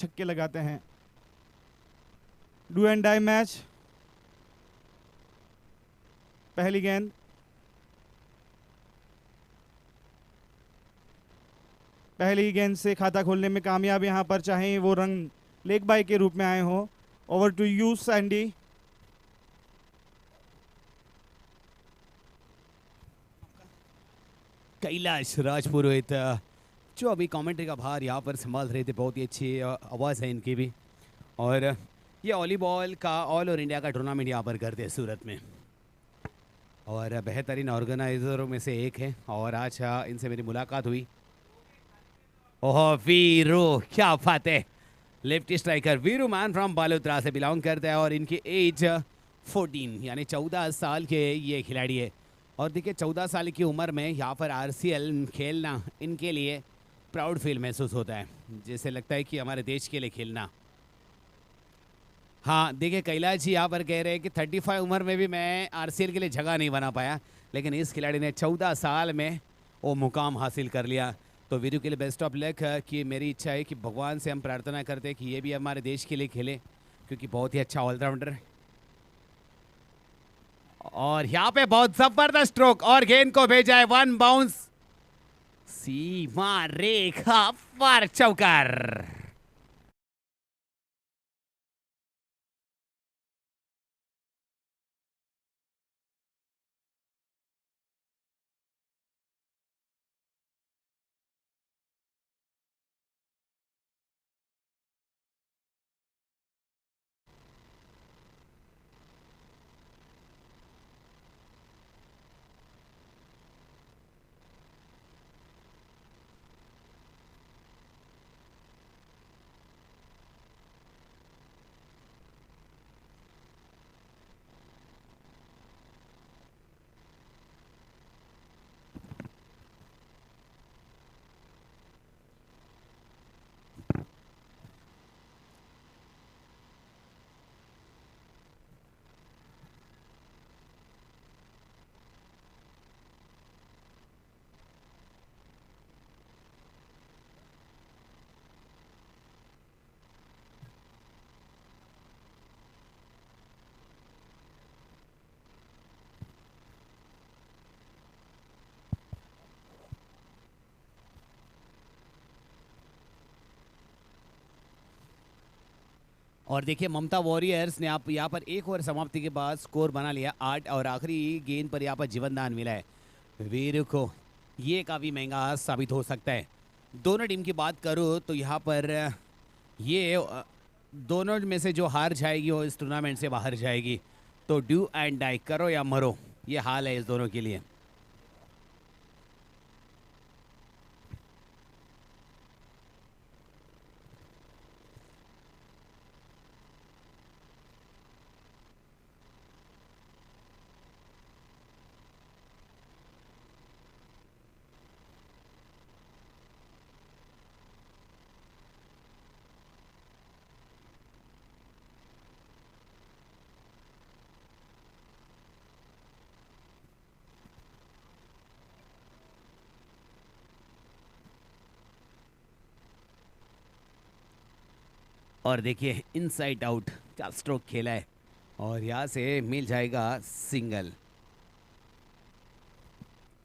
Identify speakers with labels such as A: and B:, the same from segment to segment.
A: छक्के लगाते हैं। Do and die match. पहली गेंद, पहली गेंद से खाता खोलने में कामयाब यहां पर, चाहे वो रंग लेग बाय के रूप में आए हो। Over to you Sandy.
B: Kailash Rajpurohit जो अभी कमेंट्री का भार यहाँ पर संभाल रहे थे, बहुत ही अच्छी आवाज़ है इनकी भी। और ये वॉलीबॉल का ऑल ओवर इंडिया का टूर्नामेंट यहाँ पर करते हैं सूरत में, और बेहतरीन ऑर्गेनाइजरों में से एक है। और आज इनसे मेरी मुलाकात हुई। ओह वीरू, क्या बात है। Lefty striker Veeru man from Balotra से बिलोंग करता है, और इनकी एज 14 यानी 14 साल के ये खिलाड़ी है। और देखिए 14 साल की उम्र में यहाँ पर आरसीएल खेलना इनके लिए प्राउड फील महसूस होता है, जैसे लगता है कि हमारे देश के लिए खेलना। हाँ देखिए कैलाश जी यहाँ पर कह रहे हैं कि 35 उम्र में भी मैं आरसीएल के लिए जगह नहीं बना पाया, लेकिन इस खिलाड़ी ने 14 साल में वो मुकाम हासिल कर लिया। तो वीरू के लिए बेस्ट ऑफ लक। कि मेरी इच्छा है कि भगवान से हम प्रार्थना करते हैं कि ये भी हमारे देश के लिए खेले, क्योंकि बहुत ही अच्छा ऑलराउंडर है। और यहाँ पे बहुत जबरदस्त स्ट्रोक, और गेंद को भेजा है वन बाउंस सीमा रेखा पर चौकर। और देखिए ममता वॉरियर्स ने आप यहाँ पर एक ओवर समाप्ति के बाद स्कोर बना लिया 8, और आखिरी गेंद पर यहाँ पर जीवन दान मिला है वीरू को। ये काफ़ी महंगा साबित हो सकता है। दोनों टीम की बात करूँ तो यहाँ पर ये दोनों में से जो हार जाएगी वो इस टूर्नामेंट से बाहर जाएगी। तो डू एंड डाई, करो या मरो, ये हाल है इस दोनों के लिए। और देखिए इनसाइड आउट, 4 स्ट्रोक खेला है, और यहाँ से मिल जाएगा सिंगल।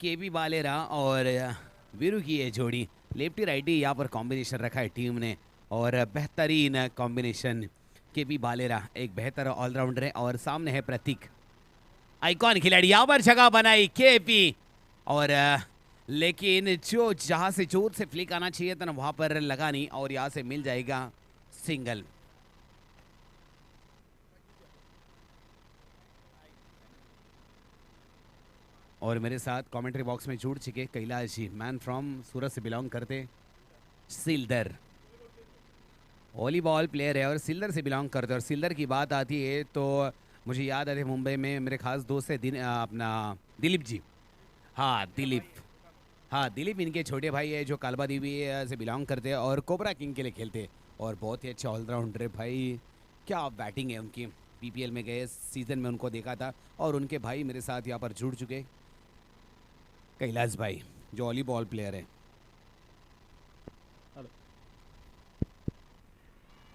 B: केबी बालेरा और वीरू की ये जोड़ी लेफ्टी राइटी यहाँ पर कॉम्बिनेशन रखा है टीम ने, और बेहतरीन कॉम्बिनेशन। केबी बालेरा एक बेहतर ऑलराउंडर है, और सामने है प्रतीक, आइकॉन खिलाड़ी। यहाँ पर जगह बनाई केपी, और लेकिन जो जहाँ से जोर से फ्लिक आना चाहिए था ना वहाँ पर लगा नहीं, और यहाँ से मिल जाएगा सिंगल। और मेरे साथ कमेंट्री बॉक्स में जुड़ चुके कैलाश जी, मैन फ्रॉम सूरत से बिलोंग करते, सिलदर वॉलीबॉल प्लेयर है और सिलदर से बिलोंग करते हैं। और सिलदर की बात आती है तो मुझे याद आते मुंबई में मेरे खास दोस्त है अपना दिलीप जी। हाँ दिलीप, हाँ दिलीप इनके छोटे भाई है जो कालबा देवी से बिलोंग करते हैं और कोबरा किंग के लिए खेलते हैं, और बहुत ही अच्छे ऑलराउंडर है भाई। क्या बैटिंग है उनकी, पीपीएल में गए सीजन में उनको देखा था। और उनके भाई मेरे साथ यहाँ पर जुड़ चुके, कैलाश भाई जो वॉलीबॉल प्लेयर है।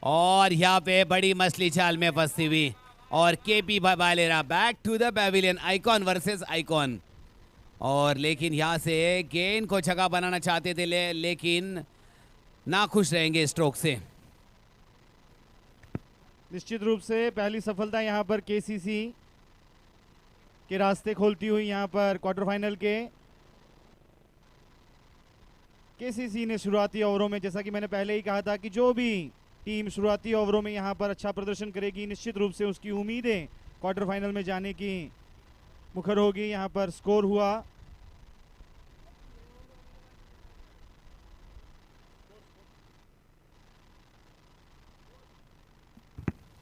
B: और यहाँ पे बड़ी मछली चाल में फंसी हुई और KP Bhalera back to the pavilion, icon versus icon. और लेकिन यहाँ से गेंद को छक्का बनाना चाहते थे लेकिन ना खुश रहेंगे स्ट्रोक से।
A: निश्चित रूप से पहली सफलता यहाँ पर केसीसी के रास्ते खोलती हुई यहाँ पर क्वार्टर फाइनल के। केसीसी ने शुरुआती ओवरों में, जैसा कि मैंने पहले ही कहा था, कि जो भी टीम शुरुआती ओवरों में यहाँ पर अच्छा प्रदर्शन करेगी निश्चित रूप से उसकी उम्मीदें क्वार्टर फाइनल में जाने की मुखर होगी। यहाँ पर स्कोर हुआ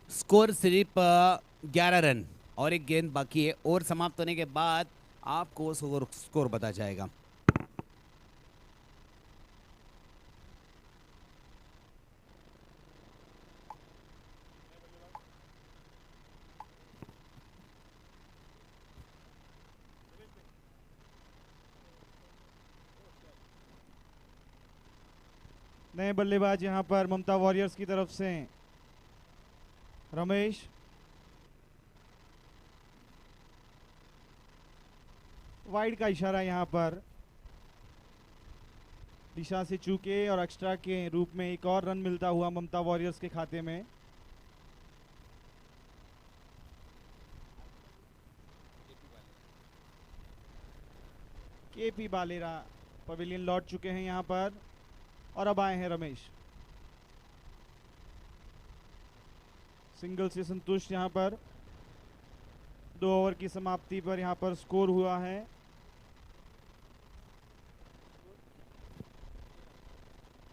B: स्कोर सिर्फ 11 रन और एक गेंद बाकी है। ओवर समाप्त होने के बाद आपको स्कोर बता जाएगा।
A: नए बल्लेबाज यहाँ पर ममता वॉरियर्स की तरफ से रमेश। वाइड का इशारा यहाँ पर दिशा से चूके और एक्स्ट्रा के रूप में एक और रन मिलता हुआ ममता वॉरियर्स के खाते में। केपी बालेरा पवेलियन लौट चुके हैं यहाँ पर और अब आए हैं रमेश। सिंगल से संतुष्ट यहाँ पर 2 ओवर की समाप्ति पर यहाँ पर स्कोर हुआ है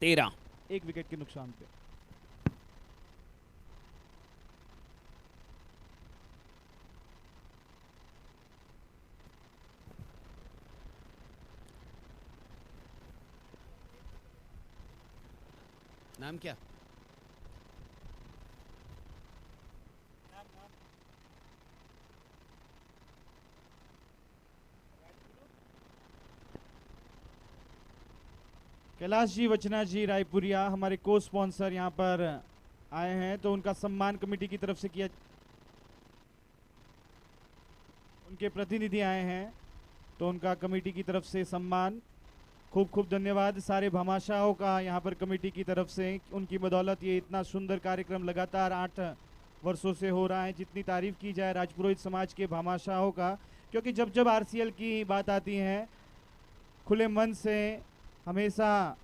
B: 13।
A: 1 विकेट के नुकसान पे।
B: नाम क्या?
A: कैलाश जी वचना जी रायपुरिया हमारे को स्पॉन्सर यहाँ पर आए हैं, तो उनका सम्मान कमेटी की तरफ से किया। उनके प्रतिनिधि आए हैं तो उनका कमेटी की तरफ से सम्मान। खूब खूब धन्यवाद सारे भामाशाहों का यहाँ पर कमेटी की तरफ से। उनकी बदौलत ये इतना सुंदर कार्यक्रम लगातार 8 वर्षों से हो रहा है। जितनी तारीफ की जाए राजपुरोहित समाज के भामाशाहों का, क्योंकि जब जब आरसीएल की बात आती है खुले मन से हमेशा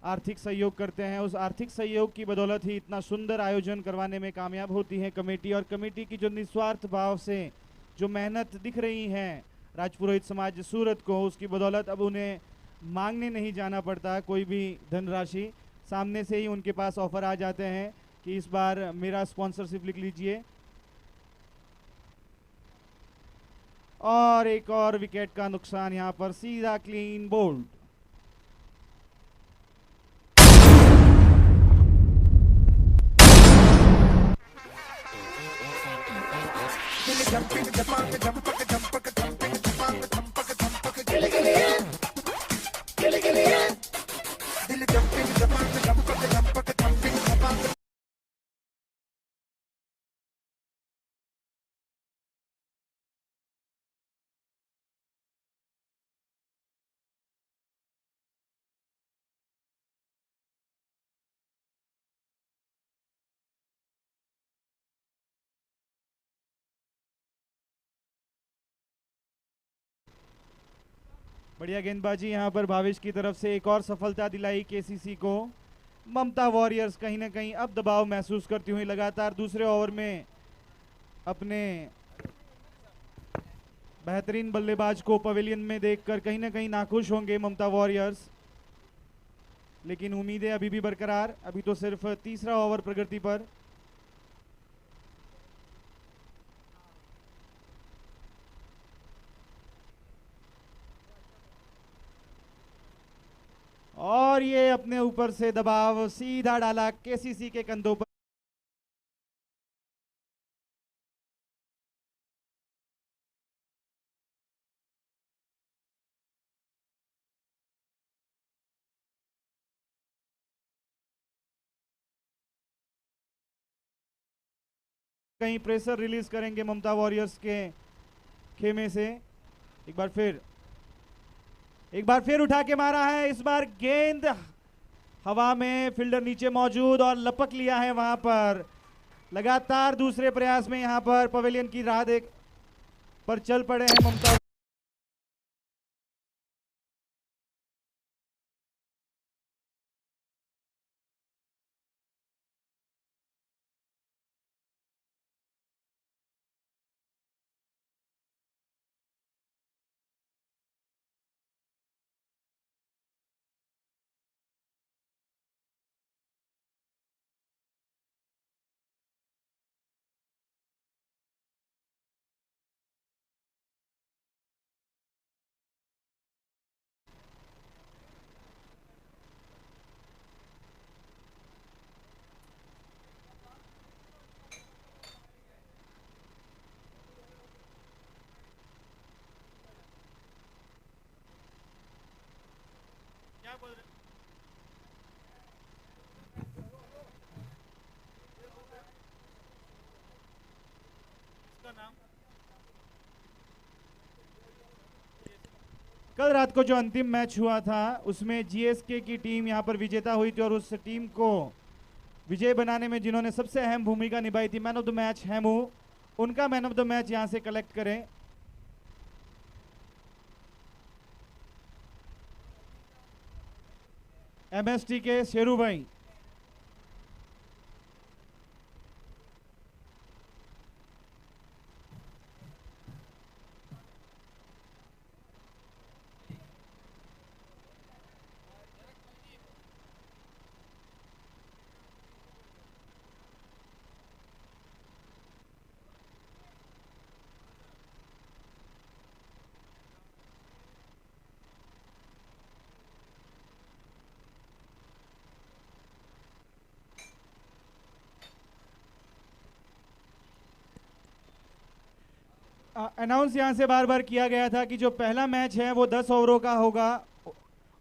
A: आर्थिक सहयोग करते हैं। उस आर्थिक सहयोग की बदौलत ही इतना सुंदर आयोजन करवाने में कामयाब होती है कमेटी। और कमेटी की जो निस्वार्थ भाव से जो मेहनत दिख रही है राजपुरोहित समाज सूरत को, उसकी बदौलत अब उन्हें मांगने नहीं जाना पड़ता कोई भी धनराशि। सामने से ही उनके पास ऑफर आ जाते हैं कि इस बार मेरा स्पॉन्सरशिप लिख लीजिए। और एक और विकेट का नुकसान यहाँ पर, सीधा क्लीन बोल्ड। बढ़िया गेंदबाजी यहाँ पर भावेश की तरफ से, एक और सफलता दिलाई केसीसी को। ममता वॉरियर्स कहीं ना कहीं अब दबाव महसूस करती हुई लगातार दूसरे ओवर में अपने बेहतरीन बल्लेबाज को पवेलियन में देखकर कहीं ना कहीं नाखुश होंगे ममता वॉरियर्स। लेकिन उम्मीदें अभी भी बरकरार। अभी तो सिर्फ तीसरा ओवर प्रगति पर। और ये अपने ऊपर से दबाव सीधा डाला केसीसी के कंधों पर। कहीं प्रेशर रिलीज करेंगे ममता वॉरियर्स के खेमे से। एक बार फिर उठा के मारा है, इस बार गेंद हवा में, फील्डर नीचे मौजूद और लपक लिया है वहां पर। लगातार दूसरे प्रयास में यहां पर पवेलियन की राह देख पर चल पड़े हैं ममता। कल रात को जो अंतिम मैच हुआ था उसमें जीएसके की टीम यहां पर विजेता हुई थी और उस टीम को विजय बनाने में जिन्होंने सबसे अहम भूमिका निभाई थी, man of the match Hemu, उनका मैन ऑफ द मैच यहां से कलेक्ट करें। एमएसटी के शेरू भाई। अनाउंस यहां से बार बार किया गया था कि जो पहला मैच है वो 10 ओवरों का होगा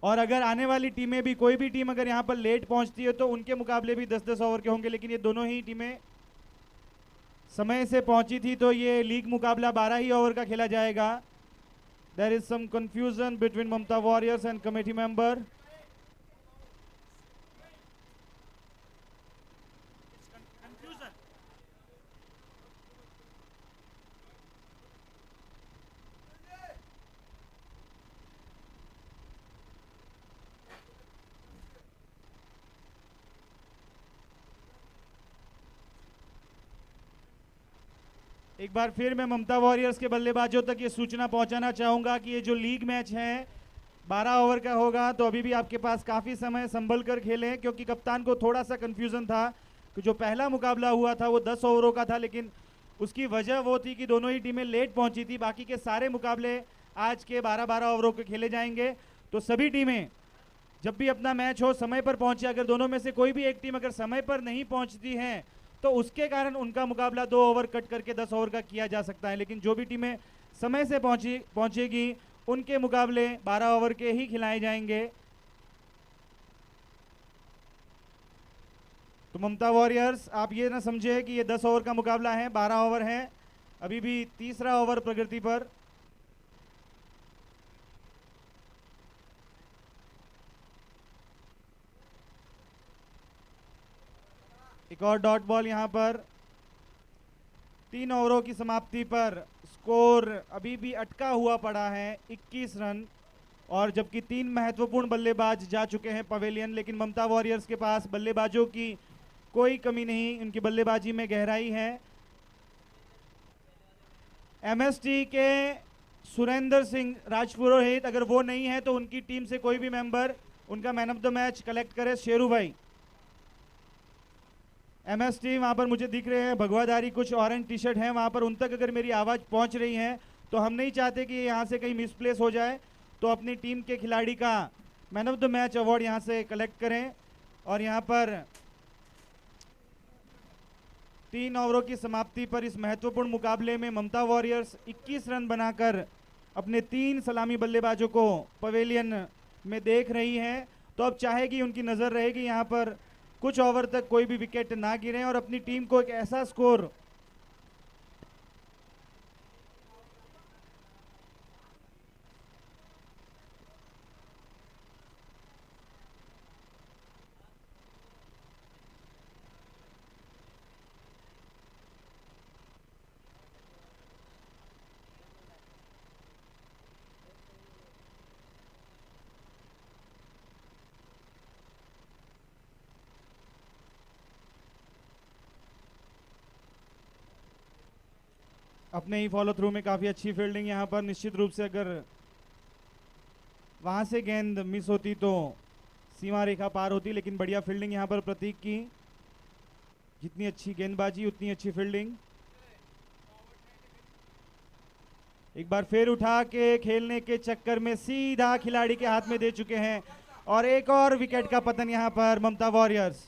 A: और अगर आने वाली टीमें भी, कोई भी टीम अगर यहां पर लेट पहुंचती है तो उनके मुकाबले भी 10-10 ओवर के होंगे, लेकिन ये दोनों ही टीमें समय से पहुंची थी तो ये लीग मुकाबला 12 ही ओवर का खेला जाएगा। There is some confusion between Mamta Warriors and committee member. एक बार फिर मैं ममता वॉरियर्स के बल्लेबाजों तक ये सूचना पहुंचाना चाहूंगा कि ये जो लीग मैच है 12 ओवर का होगा, तो अभी भी आपके पास काफ़ी समय संभल कर खेलें, क्योंकि कप्तान को थोड़ा सा कंफ्यूजन था कि जो पहला मुकाबला हुआ था वो 10 ओवरों का था, लेकिन उसकी वजह वो थी कि दोनों ही टीमें लेट पहुंची थी। बाकी के सारे मुकाबले आज के 12-12 ओवरों के खेले जाएंगे, तो सभी टीमें जब भी अपना मैच हो समय पर पहुंचे। अगर दोनों में से कोई भी एक टीम अगर समय पर नहीं पहुंचती है तो उसके कारण उनका मुकाबला 2 ओवर कट करके 10 ओवर का किया जा सकता है, लेकिन जो भी टीमें समय से पहुंचेगी उनके मुकाबले 12 ओवर के ही खिलाए जाएंगे। तो ममता वॉरियर्स, आप ये ना समझे कि ये 10 ओवर का मुकाबला है, 12 ओवर है, अभी भी तीसरा ओवर प्रगति पर। एक और डॉट बॉल यहां पर। 3 ओवरों की समाप्ति पर स्कोर अभी भी अटका हुआ पड़ा है 21 रन, और जबकि 3 महत्वपूर्ण बल्लेबाज जा चुके हैं पवेलियन, लेकिन ममता वॉरियर्स के पास बल्लेबाजों की कोई कमी नहीं, उनकी बल्लेबाजी में गहराई है। एमएसटी के सुरेंद्र सिंह राजपुरोहित, अगर वो नहीं है तो उनकी टीम से कोई भी मेंबर उनका man of the match collect करे। शेरू भाई। एमएसटी वहाँ पर मुझे दिख रहे हैं भगवाधारी, कुछ ऑरेंज टी शर्ट हैं वहाँ पर, उन तक अगर मेरी आवाज़ पहुँच रही है तो हम नहीं चाहते कि यहाँ से कहीं मिसप्लेस हो जाए, तो अपनी टीम के खिलाड़ी का man of the match award यहाँ से कलेक्ट करें। और यहाँ पर 3 ओवरों की समाप्ति पर इस महत्वपूर्ण मुकाबले में ममता वॉरियर्स 21 रन बनाकर अपने 3 सलामी बल्लेबाजों को पवेलियन में देख रही है, तो अब चाहेगी, उनकी नज़र रहेगी यहाँ पर कुछ ओवर तक कोई भी विकेट ना गिरे और अपनी टीम को एक ऐसा स्कोर अपने ही फॉलो थ्रू में काफ़ी अच्छी फील्डिंग यहाँ पर। निश्चित रूप से अगर वहाँ से गेंद मिस होती तो सीमा रेखा पार होती, लेकिन बढ़िया फील्डिंग यहाँ पर प्रतीक की। जितनी अच्छी गेंदबाजी उतनी अच्छी फील्डिंग। एक बार फिर उठा के खेलने के चक्कर में सीधा खिलाड़ी के हाथ में दे चुके हैं, और एक और विकेट का पतन यहाँ पर ममता वॉरियर्स।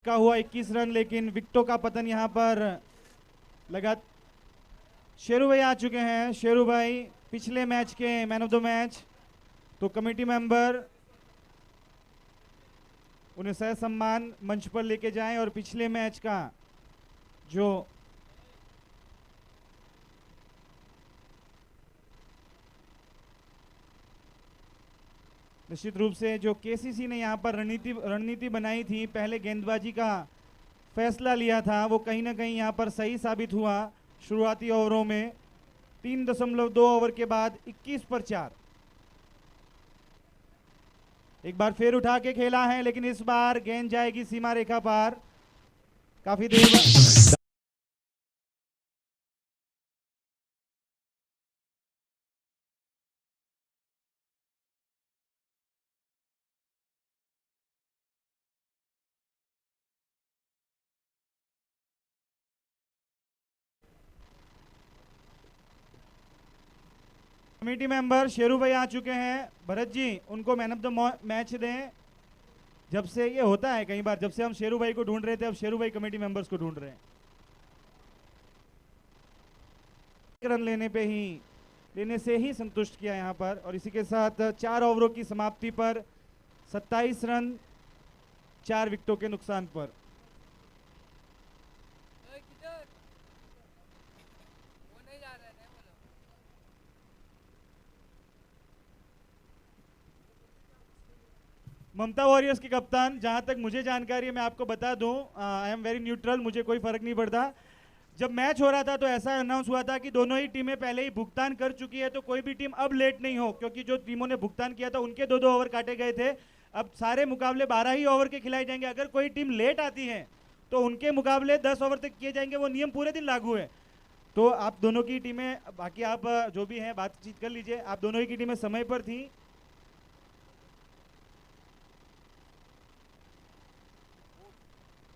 A: का हुआ 21 रन, लेकिन विकेटों का पतन यहाँ पर लगा। शेरू भाई आ चुके हैं। शेरू भाई पिछले मैच के मैन ऑफ द मैच, तो कमेटी मेंबर उन्हें सह सम्मान मंच पर लेके जाएं और पिछले मैच का जो निश्चित रूप से जो केसीसी ने यहाँ पर रणनीति बनाई थी, पहले गेंदबाजी का फैसला लिया था, वो कहीं ना कहीं यहाँ पर सही साबित हुआ। शुरुआती ओवरों में 3.2 ओवर के बाद 21 पर 4। एक बार फिर उठा के खेला है, लेकिन इस बार गेंद जाएगी सीमा रेखा पार। काफी देर बाद कमेटी मेंबर शेरू भाई आ चुके हैं। भरत जी, उनको मैन ऑफ द मैच दें। जब से ये होता है कई बार, जब से हम शेरू भाई को ढूंढ रहे थे, अब शेरू भाई कमेटी मेंबर्स को ढूंढ रहे हैं। रन लेने से ही संतुष्ट किया यहाँ पर, और इसी के साथ 4 ओवरों की समाप्ति पर 27 रन 4 विकेटों के नुकसान पर। ममता वॉरियर्स के कप्तान, जहां तक मुझे जानकारी है मैं आपको बता दूं, आई एम वेरी न्यूट्रल, मुझे कोई फर्क नहीं पड़ता। जब मैच हो रहा था तो ऐसा अनाउंस हुआ था कि दोनों ही टीमें पहले ही भुगतान कर चुकी है, तो कोई भी टीम अब लेट नहीं हो, क्योंकि जो टीमों ने भुगतान किया था उनके 2-2 ओवर काटे गए थे। अब सारे मुकाबले 12 ही ओवर के खिलाए जाएंगे। अगर कोई टीम लेट आती है तो उनके मुकाबले 10 ओवर तक किए जाएंगे। वो नियम पूरे दिन लागू है। तो आप दोनों की टीमें, बाकी आप जो भी हैं बातचीत कर लीजिए। आप दोनों ही की टीमें समय पर थी।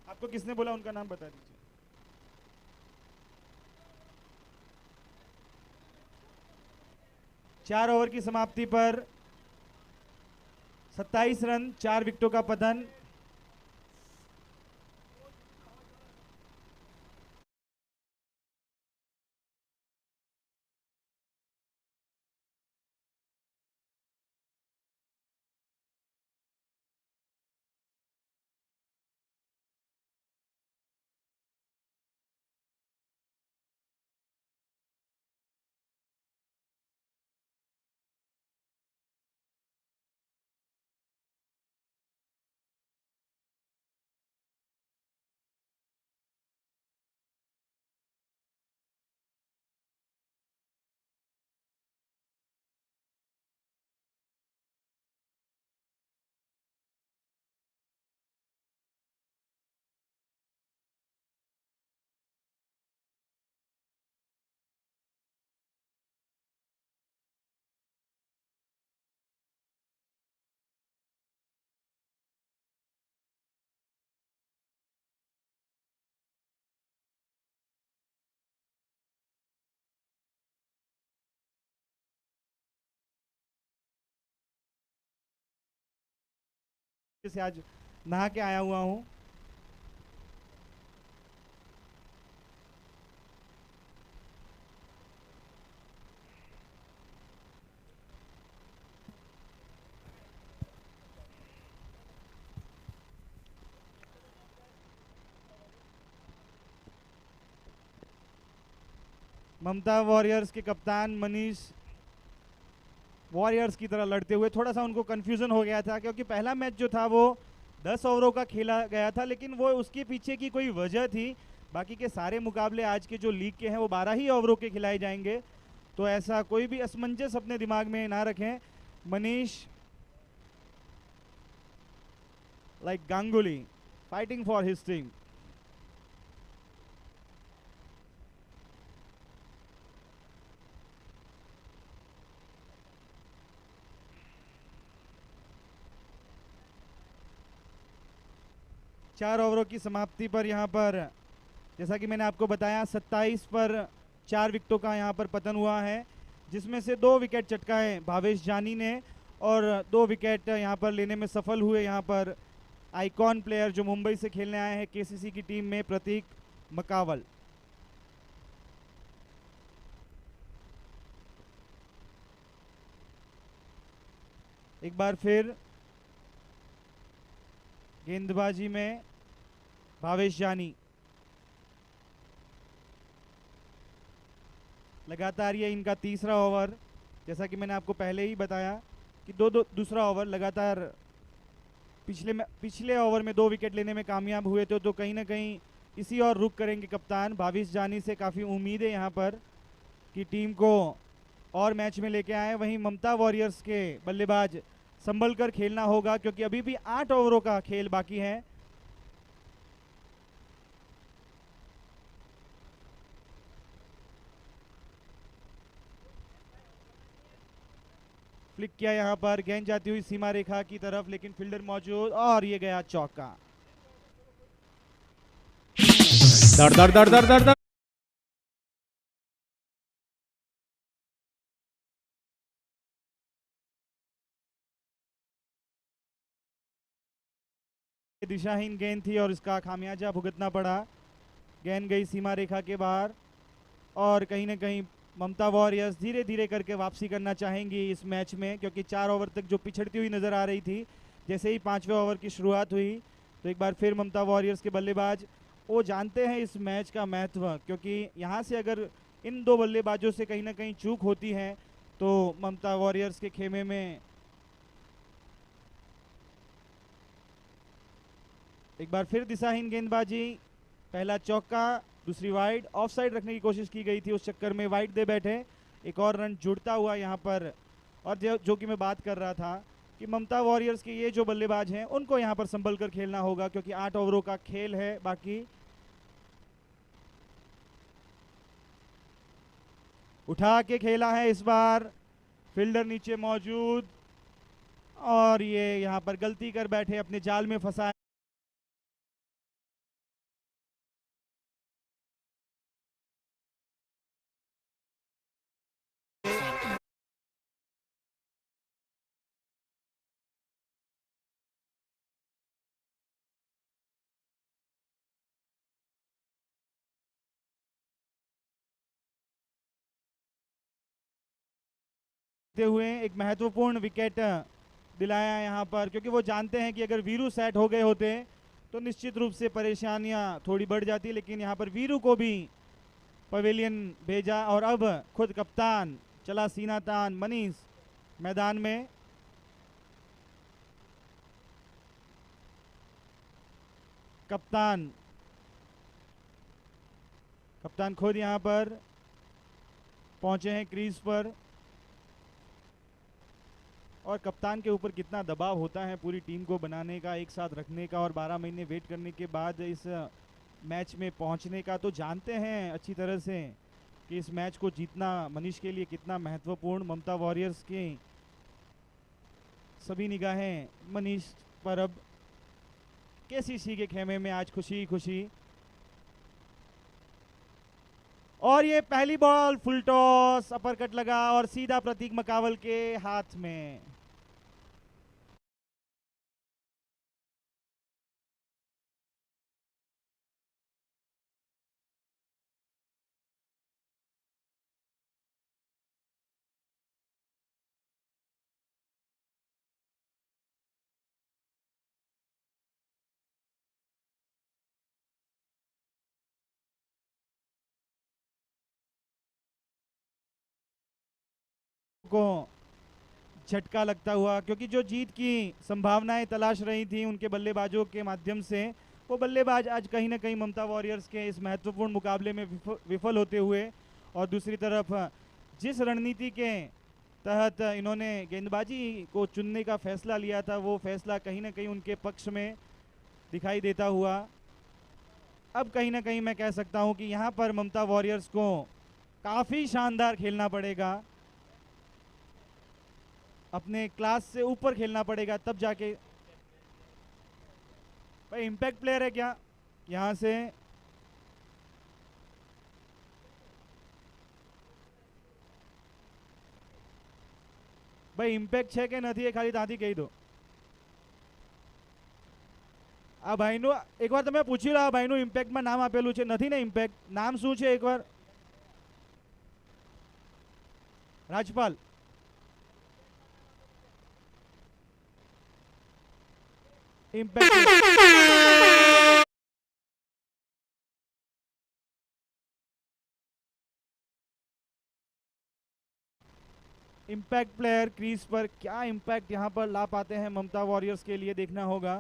A: आपको किसने बोला, उनका नाम बता दीजिए। 4 ओवर की समाप्ति पर 27 रन 4 विकेटों का पतन। से आज नहा के आया हुआ हूं। ममता वॉरियर्स के कप्तान मनीष वॉरियर्स की तरह लड़ते हुए, थोड़ा सा उनको कंफ्यूजन हो गया था क्योंकि पहला मैच जो था वो 10 ओवरों का खेला गया था, लेकिन वो उसके पीछे की कोई वजह थी। बाकी के सारे मुकाबले आज के जो लीग के हैं वो 12 ही ओवरों के खिलाए जाएंगे, तो ऐसा कोई भी असमंजस अपने दिमाग में ना रखें। Manish like Ganguly fighting for his team. चार ओवरों की समाप्ति पर यहाँ पर, जैसा कि मैंने आपको बताया, 27 पर 4 विकेटों का यहाँ पर पतन हुआ है, जिसमें से 2 विकेट चटकाए भावेश जानी ने और 2 विकेट यहाँ पर लेने में सफल हुए यहाँ पर आइकॉन प्लेयर जो मुंबई से खेलने आए हैं केसीसी की टीम में, प्रतीक मकावल। एक बार फिर गेंदबाजी में भावेश जानी, लगातार ये इनका तीसरा ओवर, जैसा कि मैंने आपको पहले ही बताया कि दूसरा ओवर लगातार पिछले ओवर में 2 विकेट लेने में कामयाब हुए थे, तो कहीं ना कहीं इसी और रुक करेंगे कप्तान। भावेश जानी से काफ़ी उम्मीद है यहाँ पर कि टीम को और मैच में लेके आए। वहीं ममता वॉरियर्स के बल्लेबाज संभल कर खेलना होगा क्योंकि अभी भी 8 ओवरों का खेल बाकी है। फ्लिक किया यहाँ पर, गेंद जाती हुई सीमा रेखा की तरफ, लेकिन फील्डर मौजूद और ये गया चौका।
C: दर दर दर दर दर दर
A: दिशाहीन गेंद थी और इसका खामियाजा भुगतना पड़ा। गेंद गई सीमा रेखा के बाहर और कहीं ना कहीं ममता वॉरियर्स धीरे धीरे करके वापसी करना चाहेंगी इस मैच में, क्योंकि 4 ओवर तक जो पिछड़ती हुई नजर आ रही थी, जैसे ही 5वें ओवर की शुरुआत हुई तो एक बार फिर ममता वॉरियर्स के बल्लेबाज वो जानते हैं इस मैच का महत्व, क्योंकि यहाँ से अगर इन 2 बल्लेबाजों से कहीं ना कहीं चूक होती है तो ममता वॉरियर्स के खेमे में एक बार फिर दिशाहीन गेंदबाजी, पहला चौका, दूसरी वाइड, ऑफ साइड रखने की कोशिश की गई थी, उस चक्कर में वाइड दे बैठे। एक और रन जुड़ता हुआ यहाँ पर, और जो कि मैं बात कर रहा था कि ममता वॉरियर्स के ये जो बल्लेबाज हैं उनको यहाँ पर संभल कर खेलना होगा क्योंकि 8 ओवरों का खेल है बाकी। उठा के खेला है इस बार, फील्डर नीचे मौजूद और ये यहाँ पर गलती कर बैठे, अपने जाल में फंसा। हुए एक महत्वपूर्ण विकेट दिलाया यहाँ पर, क्योंकि वो जानते हैं कि अगर वीरू सेट हो गए होते तो निश्चित रूप से परेशानियाँ थोड़ी बढ़ जाती, लेकिन यहाँ पर वीरू को भी पवेलियन भेजा और अब खुद कप्तान चला सीना तान मनीष मैदान में। कप्तान खुद यहाँ पर पहुंचे हैं क्रीज पर, और कप्तान के ऊपर कितना दबाव होता है पूरी टीम को बनाने का, एक साथ रखने का और 12 महीने वेट करने के बाद इस मैच में पहुंचने का, तो जानते हैं अच्छी तरह से कि इस मैच को जीतना मनीष के लिए कितना महत्वपूर्ण। ममता वॉरियर्स की सभी निगाहें मनीष पर अब, केसीसी के खेमे में आज खुशी खुशी, और ये पहली बॉल फुल टॉस, अपरकट लगा और सीधा प्रतीक मकावल के हाथ में। को झटका लगता हुआ, क्योंकि जो जीत की संभावनाएं तलाश रही थी उनके बल्लेबाजों के माध्यम से, वो बल्लेबाज आज कहीं ना कहीं ममता वॉरियर्स के इस महत्वपूर्ण मुकाबले में विफल होते हुए, और दूसरी तरफ जिस रणनीति के तहत इन्होंने गेंदबाजी को चुनने का फैसला लिया था, वो फैसला कहीं ना कहीं उनके पक्ष में दिखाई देता हुआ अब कहीं ना कहीं मैं कह सकता हूं कि यहाँ पर ममता वॉरियर्स को काफ़ी शानदार खेलना पड़ेगा, अपने क्लास से ऊपर खेलना पड़ेगा, तब जाके। भाई इम्पैक्ट प्लेयर है क्या यहाँ से? भाई इम्પેક્ટ છે કે નથી એ ખાલી ત્યાંથી કહી દો. આ ભાઈનું એકવાર તમે પૂછી લો, આ ભાઈનું ઇમ્પેક્ટમાં નામ આપેલું છે, નથી ને ઇમ્પેક્ટ? નામ શું છે એકવાર? Rajpal. Impact impact player crease पर क्या इम्पैक्ट यहाँ पर ला पाते हैं ममता वॉरियर्स के लिए, देखना होगा।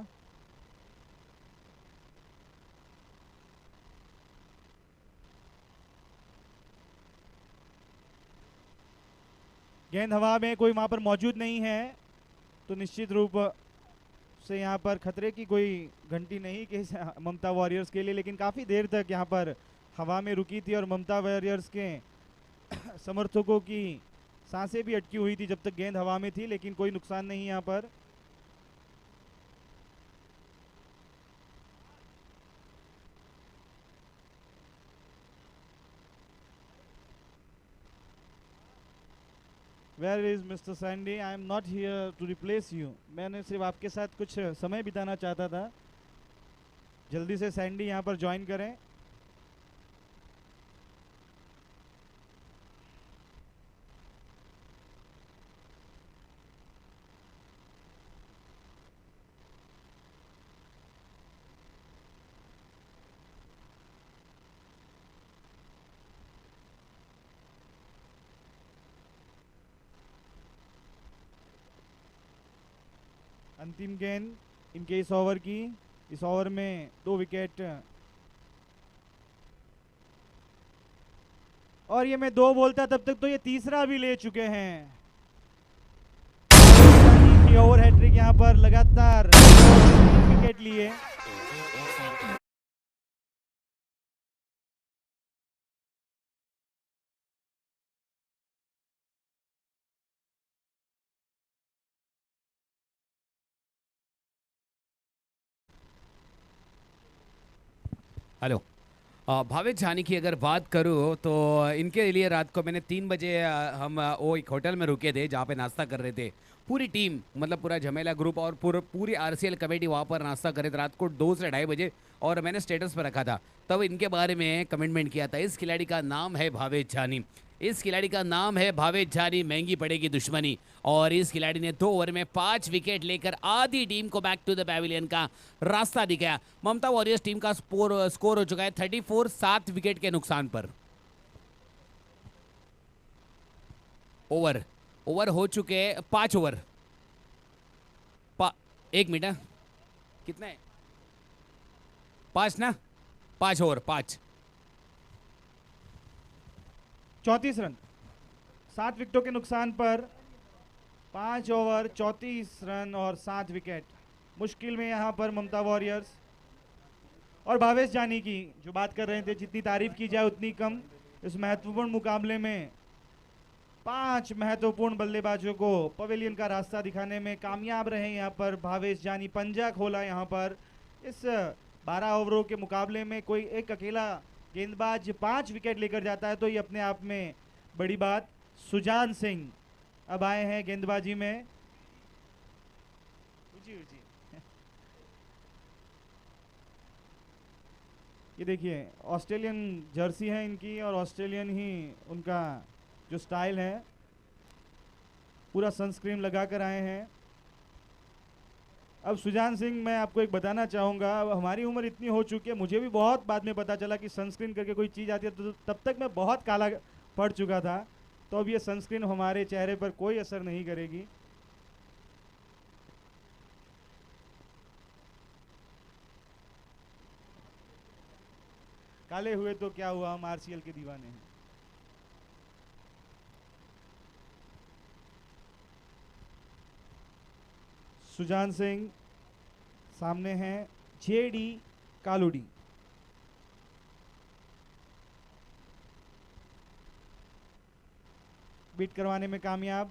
A: गेंद हवा में, कोई वहां पर मौजूद नहीं है, तो निश्चित रूप से यहाँ पर खतरे की कोई घंटी नहीं कि ममता वॉरियर्स के लिए, लेकिन काफ़ी देर तक यहाँ पर हवा में रुकी थी और ममता वॉरियर्स के समर्थकों की सांसें भी अटकी हुई थी जब तक गेंद हवा में थी, लेकिन कोई नुकसान नहीं यहाँ पर। Where is Mr. Sandy? I am not here to replace you. मैंने सिर्फ आपके साथ कुछ समय बिताना चाहता था। जल्दी से सैंडी यहाँ पर ज्वाइन करें। अंतिम गेंद इनके इस ओवर की, इस ओवर में 2 विकेट, और ये मैं 2 बोलता तब तक तो ये तीसरा भी ले चुके हैं। ओवर हैट्रिक यहाँ पर लगातार विकेट लिए।
B: हेलो, भावेश जानी की अगर बात करूँ तो इनके लिए रात को मैंने 3 बजे हम वो एक होटल में रुके थे जहाँ पे नाश्ता कर रहे थे, पूरी टीम, मतलब पूरा झमेला ग्रुप और पूरी आरसीएल कमेटी वहाँ पर नाश्ता कर रहे थे रात को 2 से 2:30 बजे, और मैंने स्टेटस पर रखा था, तब इनके बारे में कमिटमेंट किया था। इस खिलाड़ी का नाम है भावेश जानी, इस खिलाड़ी का नाम है भावेश जानी, महंगी पड़ेगी दुश्मनी। और इस खिलाड़ी ने 2 ओवर में 5 विकेट लेकर आधी टीम को बैक टू द पैविलियन का रास्ता दिखाया। ममता वॉरियर्स टीम का स्कोर हो चुका है 34, 7 विकेट के नुकसान पर। ओवर हो चुके 5 ओवर, 1 मिनट, कितना है? 5 ना, 5 ओवर, 5,
A: 34 रन, 7 विकेटों के नुकसान पर 5 ओवर 34 रन और 7 विकेट। मुश्किल में यहाँ पर ममता वॉरियर्स। और भावेश जानी की जो बात कर रहे थे, जितनी तारीफ की जाए उतनी कम। इस महत्वपूर्ण मुकाबले में 5 महत्वपूर्ण बल्लेबाजों को पवेलियन का रास्ता दिखाने में कामयाब रहे यहाँ पर भावेश जानी। पंजा खोला यहाँ पर। इस 12 ओवरों के मुकाबले में कोई एक अकेला गेंदबाज 5 विकेट लेकर जाता है तो ये अपने आप में बड़ी बात। सुजान सिंह अब आए हैं गेंदबाजी में। ये देखिए ऑस्ट्रेलियन जर्सी है इनकी, और ऑस्ट्रेलियन ही उनका जो स्टाइल है, पूरा सनस्क्रीन लगा कर आए हैं। अब सुजान सिंह, मैं आपको एक बताना चाहूँगा, अब हमारी उम्र इतनी हो चुकी है, मुझे भी बहुत बाद में पता चला कि सनस्क्रीन करके कोई चीज़ आती है, तो तब तक मैं बहुत काला पड़ चुका था। तो अब ये सनस्क्रीन हमारे चेहरे पर कोई असर नहीं करेगी। काले हुए तो क्या हुआ, हम आरसीएल के दीवाने हैं। सुजान सिंह सामने हैं जेडी कालूडी। बीट करवाने में कामयाब।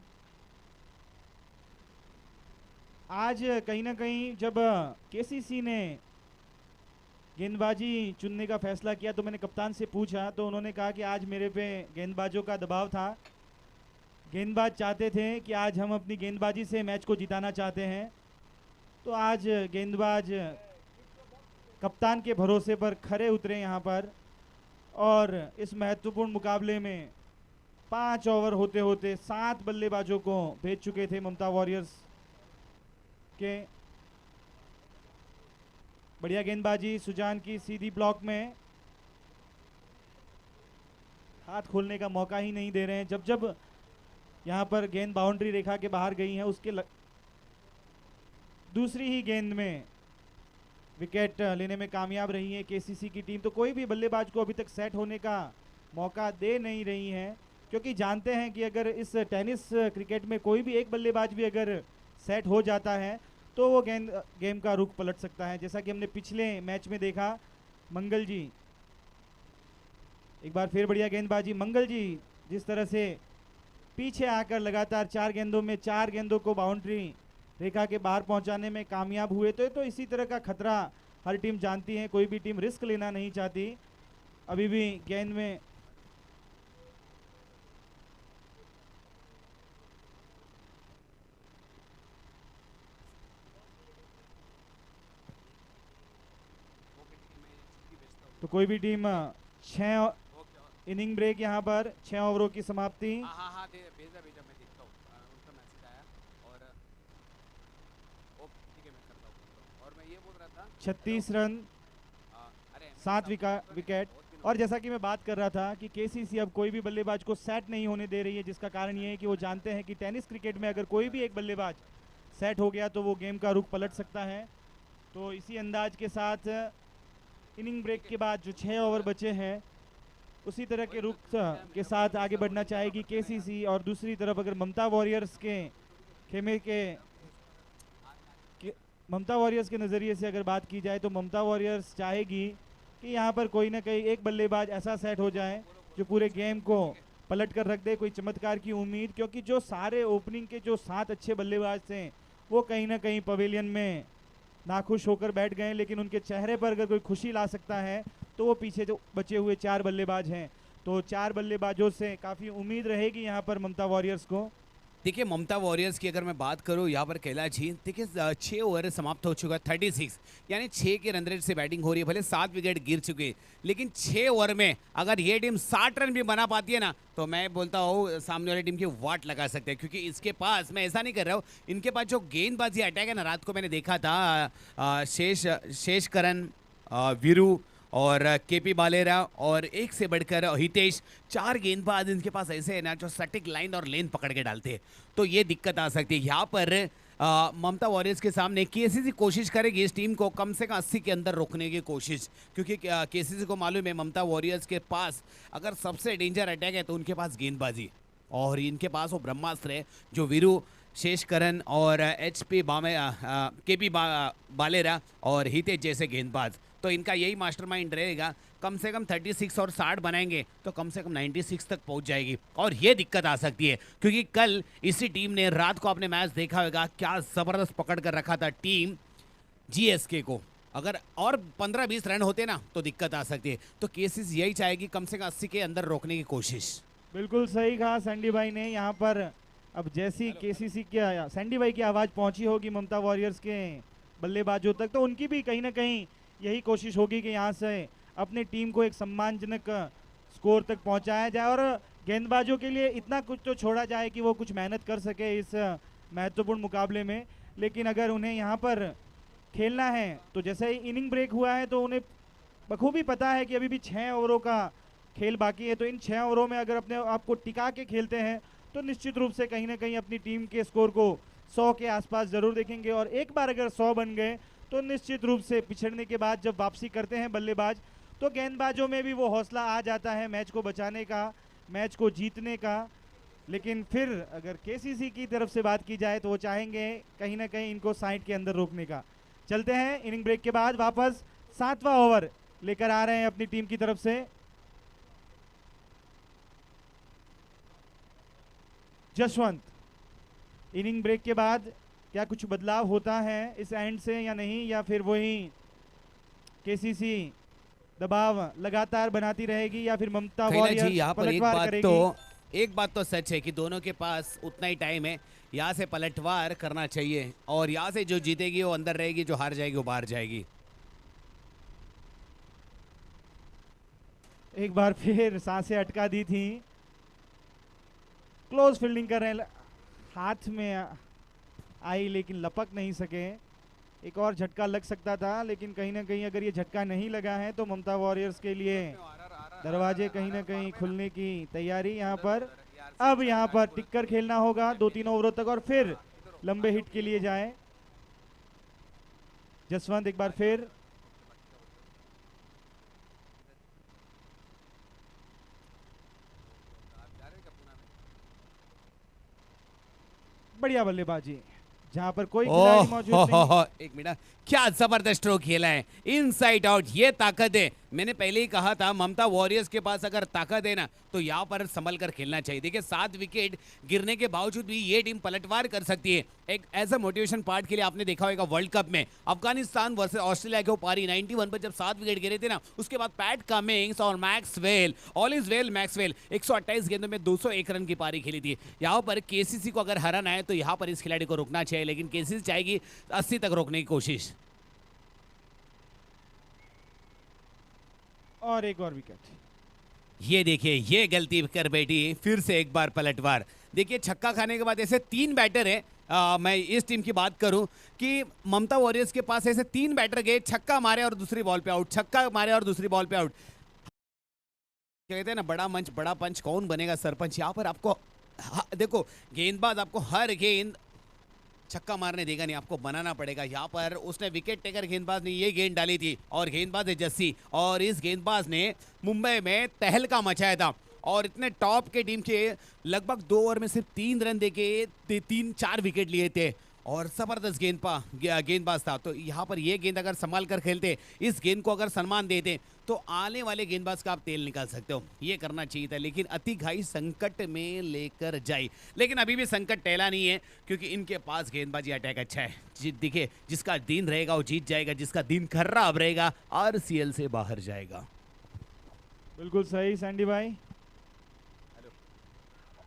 A: आज कहीं ना कहीं जब केसीसी ने गेंदबाजी चुनने का फैसला किया तो मैंने कप्तान से पूछा तो उन्होंने कहा कि आज मेरे पे गेंदबाजों का दबाव था। गेंदबाज चाहते थे कि आज हम अपनी गेंदबाजी से मैच को जिताना चाहते हैं, तो आज गेंदबाज कप्तान के भरोसे पर खरे उतरे यहाँ पर और इस महत्वपूर्ण मुकाबले में 5 ओवर होते होते 7 बल्लेबाजों को भेज चुके थे ममता वॉरियर्स के। बढ़िया गेंदबाजी सुजान की, सीधी ब्लॉक में हाथ खोलने का मौका ही नहीं दे रहे हैं। जब जब यहाँ पर गेंद बाउंड्री रेखा के बाहर गई है उसके दूसरी ही गेंद में विकेट लेने में कामयाब रही है केसीसी की टीम। तो कोई भी बल्लेबाज को अभी तक सेट होने का मौका दे नहीं रही है, क्योंकि जानते हैं कि अगर इस टेनिस क्रिकेट में कोई भी एक बल्लेबाज भी अगर सेट हो जाता है तो वो गेम का रुख पलट सकता है। जैसा कि हमने पिछले मैच में देखा, मंगल जी एक बार फिर बढ़िया गेंदबाजी। मंगल जी जिस तरह से पीछे आकर लगातार 4 गेंदों में 4 गेंदों को बाउंड्री रेखा के बाहर पहुंचाने में कामयाब हुए, तो इसी तरह का खतरा हर टीम जानती है, कोई भी टीम रिस्क लेना नहीं चाहती। अभी भी गेंद में तो कोई भी टीम 6 इनिंग ब्रेक यहाँ पर 6 ओवरों की समाप्ति।
B: हाँ भेजा मैं देखता हूँ उनका मैसेज आया और ठीक है मैं करता हूँ। और मैं ये बोल रहा था
A: 36 रन 7 विकेट। और जैसा कि मैं बात कर रहा था कि केसीसी अब कोई भी बल्लेबाज को सेट नहीं होने दे रही है, जिसका कारण ये है कि वो जानते हैं कि टेनिस क्रिकेट में अगर कोई भी एक बल्लेबाज सेट हो गया तो वो गेम का रुख पलट सकता है। तो इसी अंदाज के साथ इनिंग ब्रेक के बाद जो 6 ओवर बचे हैं उसी तरह के रुख के साथ आगे बढ़ना चाहेगी केसीसी। और दूसरी तरफ अगर ममता वॉरियर्स के खेमे के ममता वॉरियर्स के नज़रिए से अगर बात की जाए तो ममता वॉरियर्स चाहेगी कि यहाँ पर कोई ना कोई एक बल्लेबाज ऐसा सेट हो जाए जो पूरे गेम को पलट कर रख दे, कोई चमत्कार की उम्मीद। क्योंकि जो सारे ओपनिंग के जो 7 अच्छे बल्लेबाज थे वो कहीं ना कहीं पवेलियन में नाखुश होकर बैठ गए, लेकिन उनके चेहरे पर अगर कोई खुशी ला सकता है तो वो पीछे जो बचे हुए 4 बल्लेबाज हैं, तो 4 बल्लेबाजों से काफ़ी उम्मीद रहेगी यहाँ पर ममता वॉरियर्स को।
B: देखिए ममता वॉरियर्स की अगर मैं बात करूं यहाँ पर कैलाश जी, देखिए 6 ओवर समाप्त हो चुका है, 36 यानी 6 के रन रेट से बैटिंग हो रही है। भले 7 विकेट गिर चुके हैं, लेकिन 6 ओवर में अगर ये टीम 60 रन भी बना पाती है ना तो मैं बोलता हूँ सामने वाली टीम की वाट लगा सकते हैं। क्योंकि इसके पास, मैं ऐसा नहीं कर रहा हूँ, इनके पास जो गेंदबाजी अटैक है ना, रात को मैंने देखा था शेष करन, वीरू और केपी बालेरा और एक से बढ़कर हितेश, 4 गेंदबाज इनके पास ऐसे है ना जो सटीक लाइन और लेन पकड़ के डालते हैं, तो ये दिक्कत आ सकती है। यहाँ पर ममता वॉरियर्स के सामने केसीसी कोशिश करेगी इस टीम को कम से कम 80 के अंदर रोकने की कोशिश, क्योंकि केसीसी को मालूम है ममता वॉरियर्स के पास अगर सबसे डेंजर अटैक है तो उनके पास गेंदबाजी, और इनके पास वो ब्रह्मास्त्र है जो वीरू, शेषकरन और केपी बालेरा और हितेश जैसे गेंदबाज, तो इनका यही मास्टरमाइंड रहेगा। कम से कम 36 और 60 बनाएंगे तो कम से कम 96 तक पहुंच जाएगी। और ये दिक्कत आ सकती है क्योंकि कल इसी टीम ने, रात को आपने मैच देखा होगा, क्या ज़बरदस्त पकड़ कर रखा था टीम जीएसके को। अगर और 15-20 रन होते ना तो दिक्कत आ सकती है। तो केसीसी यही चाहेगी कम से कम 80 के अंदर रोकने की कोशिश।
A: बिल्कुल सही कहा सैंडी भाई ने। यहाँ पर अब जैसी केसीसी के सैंडी भाई की आवाज़ पहुंची होगी ममता वॉरियर्स के बल्लेबाजों तक, तो उनकी भी कहीं ना कहीं यही कोशिश होगी कि यहाँ से अपनी टीम को एक सम्मानजनक स्कोर तक पहुंचाया जाए और गेंदबाजों के लिए इतना कुछ तो छोड़ा जाए कि वो कुछ मेहनत कर सके इस महत्वपूर्ण मुकाबले में। लेकिन अगर उन्हें यहाँ पर खेलना है तो जैसे ही इनिंग ब्रेक हुआ है तो उन्हें बखूबी पता है कि अभी भी 6 ओवरों का खेल बाकी है, तो इन 6 ओवरों में अगर अपने आप को टिका के खेलते हैं तो निश्चित रूप से कहीं ना कहीं अपनी टीम के स्कोर को 100 के आसपास जरूर देखेंगे। और एक बार अगर 100 बन गए तो निश्चित रूप से पिछड़ने के बाद जब वापसी करते हैं बल्लेबाज, तो गेंदबाजों में भी वो हौसला आ जाता है मैच को बचाने का, मैच को जीतने का। लेकिन फिर अगर केसीसी की तरफ से बात की जाए तो वो चाहेंगे कहीं ना कहीं इनको साइड के अंदर रोकने का। चलते हैं इनिंग ब्रेक के बाद वापस 7वां ओवर लेकर आ रहे हैं अपनी टीम की तरफ से जसवंत। इनिंग ब्रेक के बाद क्या कुछ बदलाव होता है इस एंड से या नहीं, या फिर वही केसीसी दबाव लगातार बनाती रहेगी, या फिर ममता
B: कैलाश जी
A: वॉरियर्स
B: यहाँ पर
A: पलटवार करेगी?
B: एक बात तो सच है कि दोनों के पास उतना ही टाइम है, यहाँ से पलटवार करना चाहिए और यहाँ से जो जीतेगी वो अंदर रहेगी, जो हार जाएगी वो बाहर जाएगी।
A: एक बार फिर सांसें अटका दी थी, क्लोज फील्डिंग कर रहे हैं, हाथ में आई लेकिन लपक नहीं सके। एक और झटका लग सकता था, लेकिन कहीं ना कहीं अगर ये झटका नहीं लगा है तो ममता वॉरियर्स के लिए दरवाजे कहीं ना कहीं खुलने की तैयारी यहाँ पर। अब यहाँ पर टिककर खेलना होगा 2-3 ओवरों तक और फिर लंबे हिट के लिए जाए जसवंत। एक बार फिर बढ़िया बल्लेबाजी, जहां पर कोई खिलाड़ी मौजूद नहीं।
B: एक मिनट, क्या जबरदस्त स्ट्रोक खेला है, इनसाइड आउट, ये ताकत है। मैंने पहले ही कहा था ममता वॉरियर्स के पास अगर ताकत है ना तो यहाँ पर संभल कर खेलना चाहिए। देखिए 7 विकेट गिरने के बावजूद भी ये टीम पलटवार कर सकती है। एक एज अ मोटिवेशन पार्ट के लिए आपने देखा होगा वर्ल्ड कप में अफगानिस्तान वर्सेस ऑस्ट्रेलिया के पारी 91 पर जब 7 विकेट गिरे थे ना, उसके बाद पैट कमिंग्स और Maxwell, all is well Maxwell 128 गेंदों में 201 रन की पारी खेली थी। यहाँ पर केसीसी को अगर हराना है तो यहाँ पर इस खिलाड़ी को रोकना चाहिए, लेकिन केसीसी चाहेगी 80 तक रोकने की कोशिश।
A: और एक और विकेट,
B: ये देखिए ये गलती कर बैठी, फिर से एक बार पलटवार। देखिए छक्का खाने के बाद ऐसे 3 बैटर हैं, मैं इस टीम की बात करूं कि ममता वॉरियर्स के पास ऐसे 3 बैटर गए, छक्का मारे और दूसरी बॉल पे आउट, छक्का मारे और दूसरी बॉल पे आउट। कहते हैं ना बड़ा मंच बड़ा पंच, कौन बनेगा सरपंच। यहाँ पर आपको देखो गेंदबाज आपको हर गेंद छक्का मारने देगा नहीं, आपको बनाना पड़ेगा। यहाँ पर उसने विकेट टेकर गेंदबाज ने ये गेंद डाली थी और गेंदबाज है जस्सी, और इस गेंदबाज ने मुंबई में तहलका मचाया था और इतने टॉप के टीम के लगभग 2 ओवर में सिर्फ 3 रन देके 3-4 विकेट लिए थे और जबरदस्त गेंदबाज था। तो यहाँ पर ये गेंद अगर संभाल कर खेलते, इस गेंद को अगर सम्मान देते तो आने वाले गेंदबाज का आप तेल निकाल सकते हो, ये करना चाहिए था। लेकिन अति घाई संकट में लेकर जाई, लेकिन अभी भी संकट टहला नहीं है क्योंकि इनके पास गेंदबाजी अटैक अच्छा है। देखिए जिसका दिन रहेगा वो जीत जाएगा, जिसका दिन खराब रहेगा RCL से बाहर जाएगा।
A: बिल्कुल सही सैंडी भाई।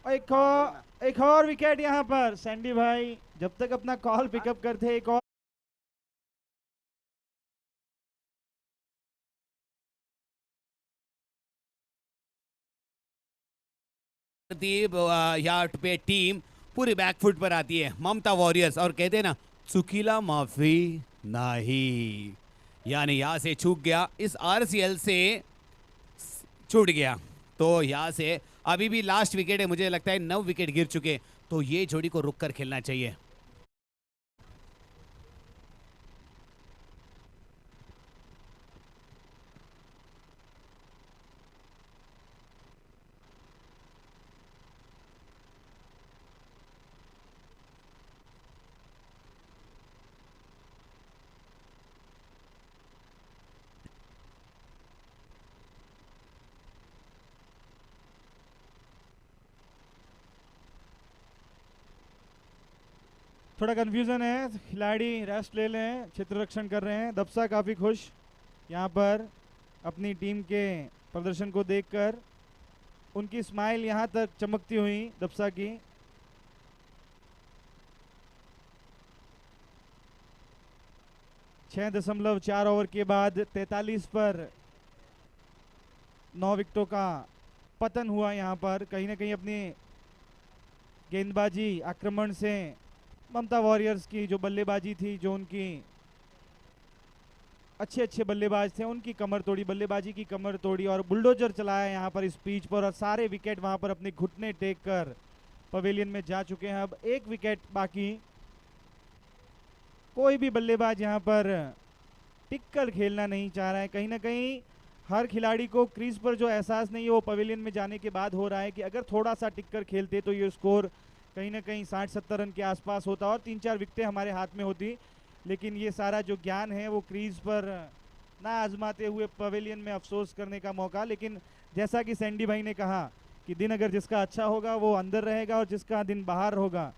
A: एक और विकेट यहाँ पर सैंडी भाई, जब तक अपना कॉल पिकअप करते एक और
B: यहाँ पे टीम पूरी बैकफुट पर आती है ममता वॉरियर्स और कहते हैं ना चुकीला माफी नहीं, यानी यहाँ से चूक गया, इस RCL से छूट गया। तो यहाँ से अभी भी लास्ट विकेट है, मुझे लगता है 9 विकेट गिर चुके, तो ये जोड़ी को रुक कर खेलना चाहिए।
A: थोड़ा कंफ्यूजन है, खिलाड़ी रेस्ट ले लें, क्षेत्र रक्षण कर रहे हैं। दबसा काफ़ी खुश यहाँ पर अपनी टीम के प्रदर्शन को देखकर, उनकी स्माइल यहाँ तक चमकती हुई दबसा की। छः 6.4 ओवर के बाद 43 पर 9 विकेटों का पतन हुआ। यहाँ पर कहीं ना कहीं अपनी गेंदबाजी आक्रमण से ममता वॉरियर्स की जो बल्लेबाजी थी, जो उनकी अच्छे अच्छे बल्लेबाज थे उनकी कमर तोड़ी, बल्लेबाजी की कमर तोड़ी और बुलडोजर चलाया यहाँ पर इस पिच पर और सारे विकेट वहाँ पर अपने घुटने टेक कर पवेलियन में जा चुके हैं। अब एक विकेट बाकी, कोई भी बल्लेबाज यहाँ पर टिक कर खेलना नहीं चाह रहा है। कहीं ना कहीं हर खिलाड़ी को क्रीज पर जो एहसास नहीं है वो पवेलियन में जाने के बाद हो रहा है कि अगर थोड़ा सा टिक कर खेलते तो ये स्कोर कहीं ना कहीं 60-70 रन के आसपास होता और 3-4 विकेटें हमारे हाथ में होती। लेकिन ये सारा जो ज्ञान है वो क्रीज पर ना आजमाते हुए पवेलियन में अफसोस करने का मौका। लेकिन जैसा कि सैंडी भाई ने कहा कि दिन अगर जिसका अच्छा होगा वो अंदर रहेगा और जिसका दिन बाहर होगा,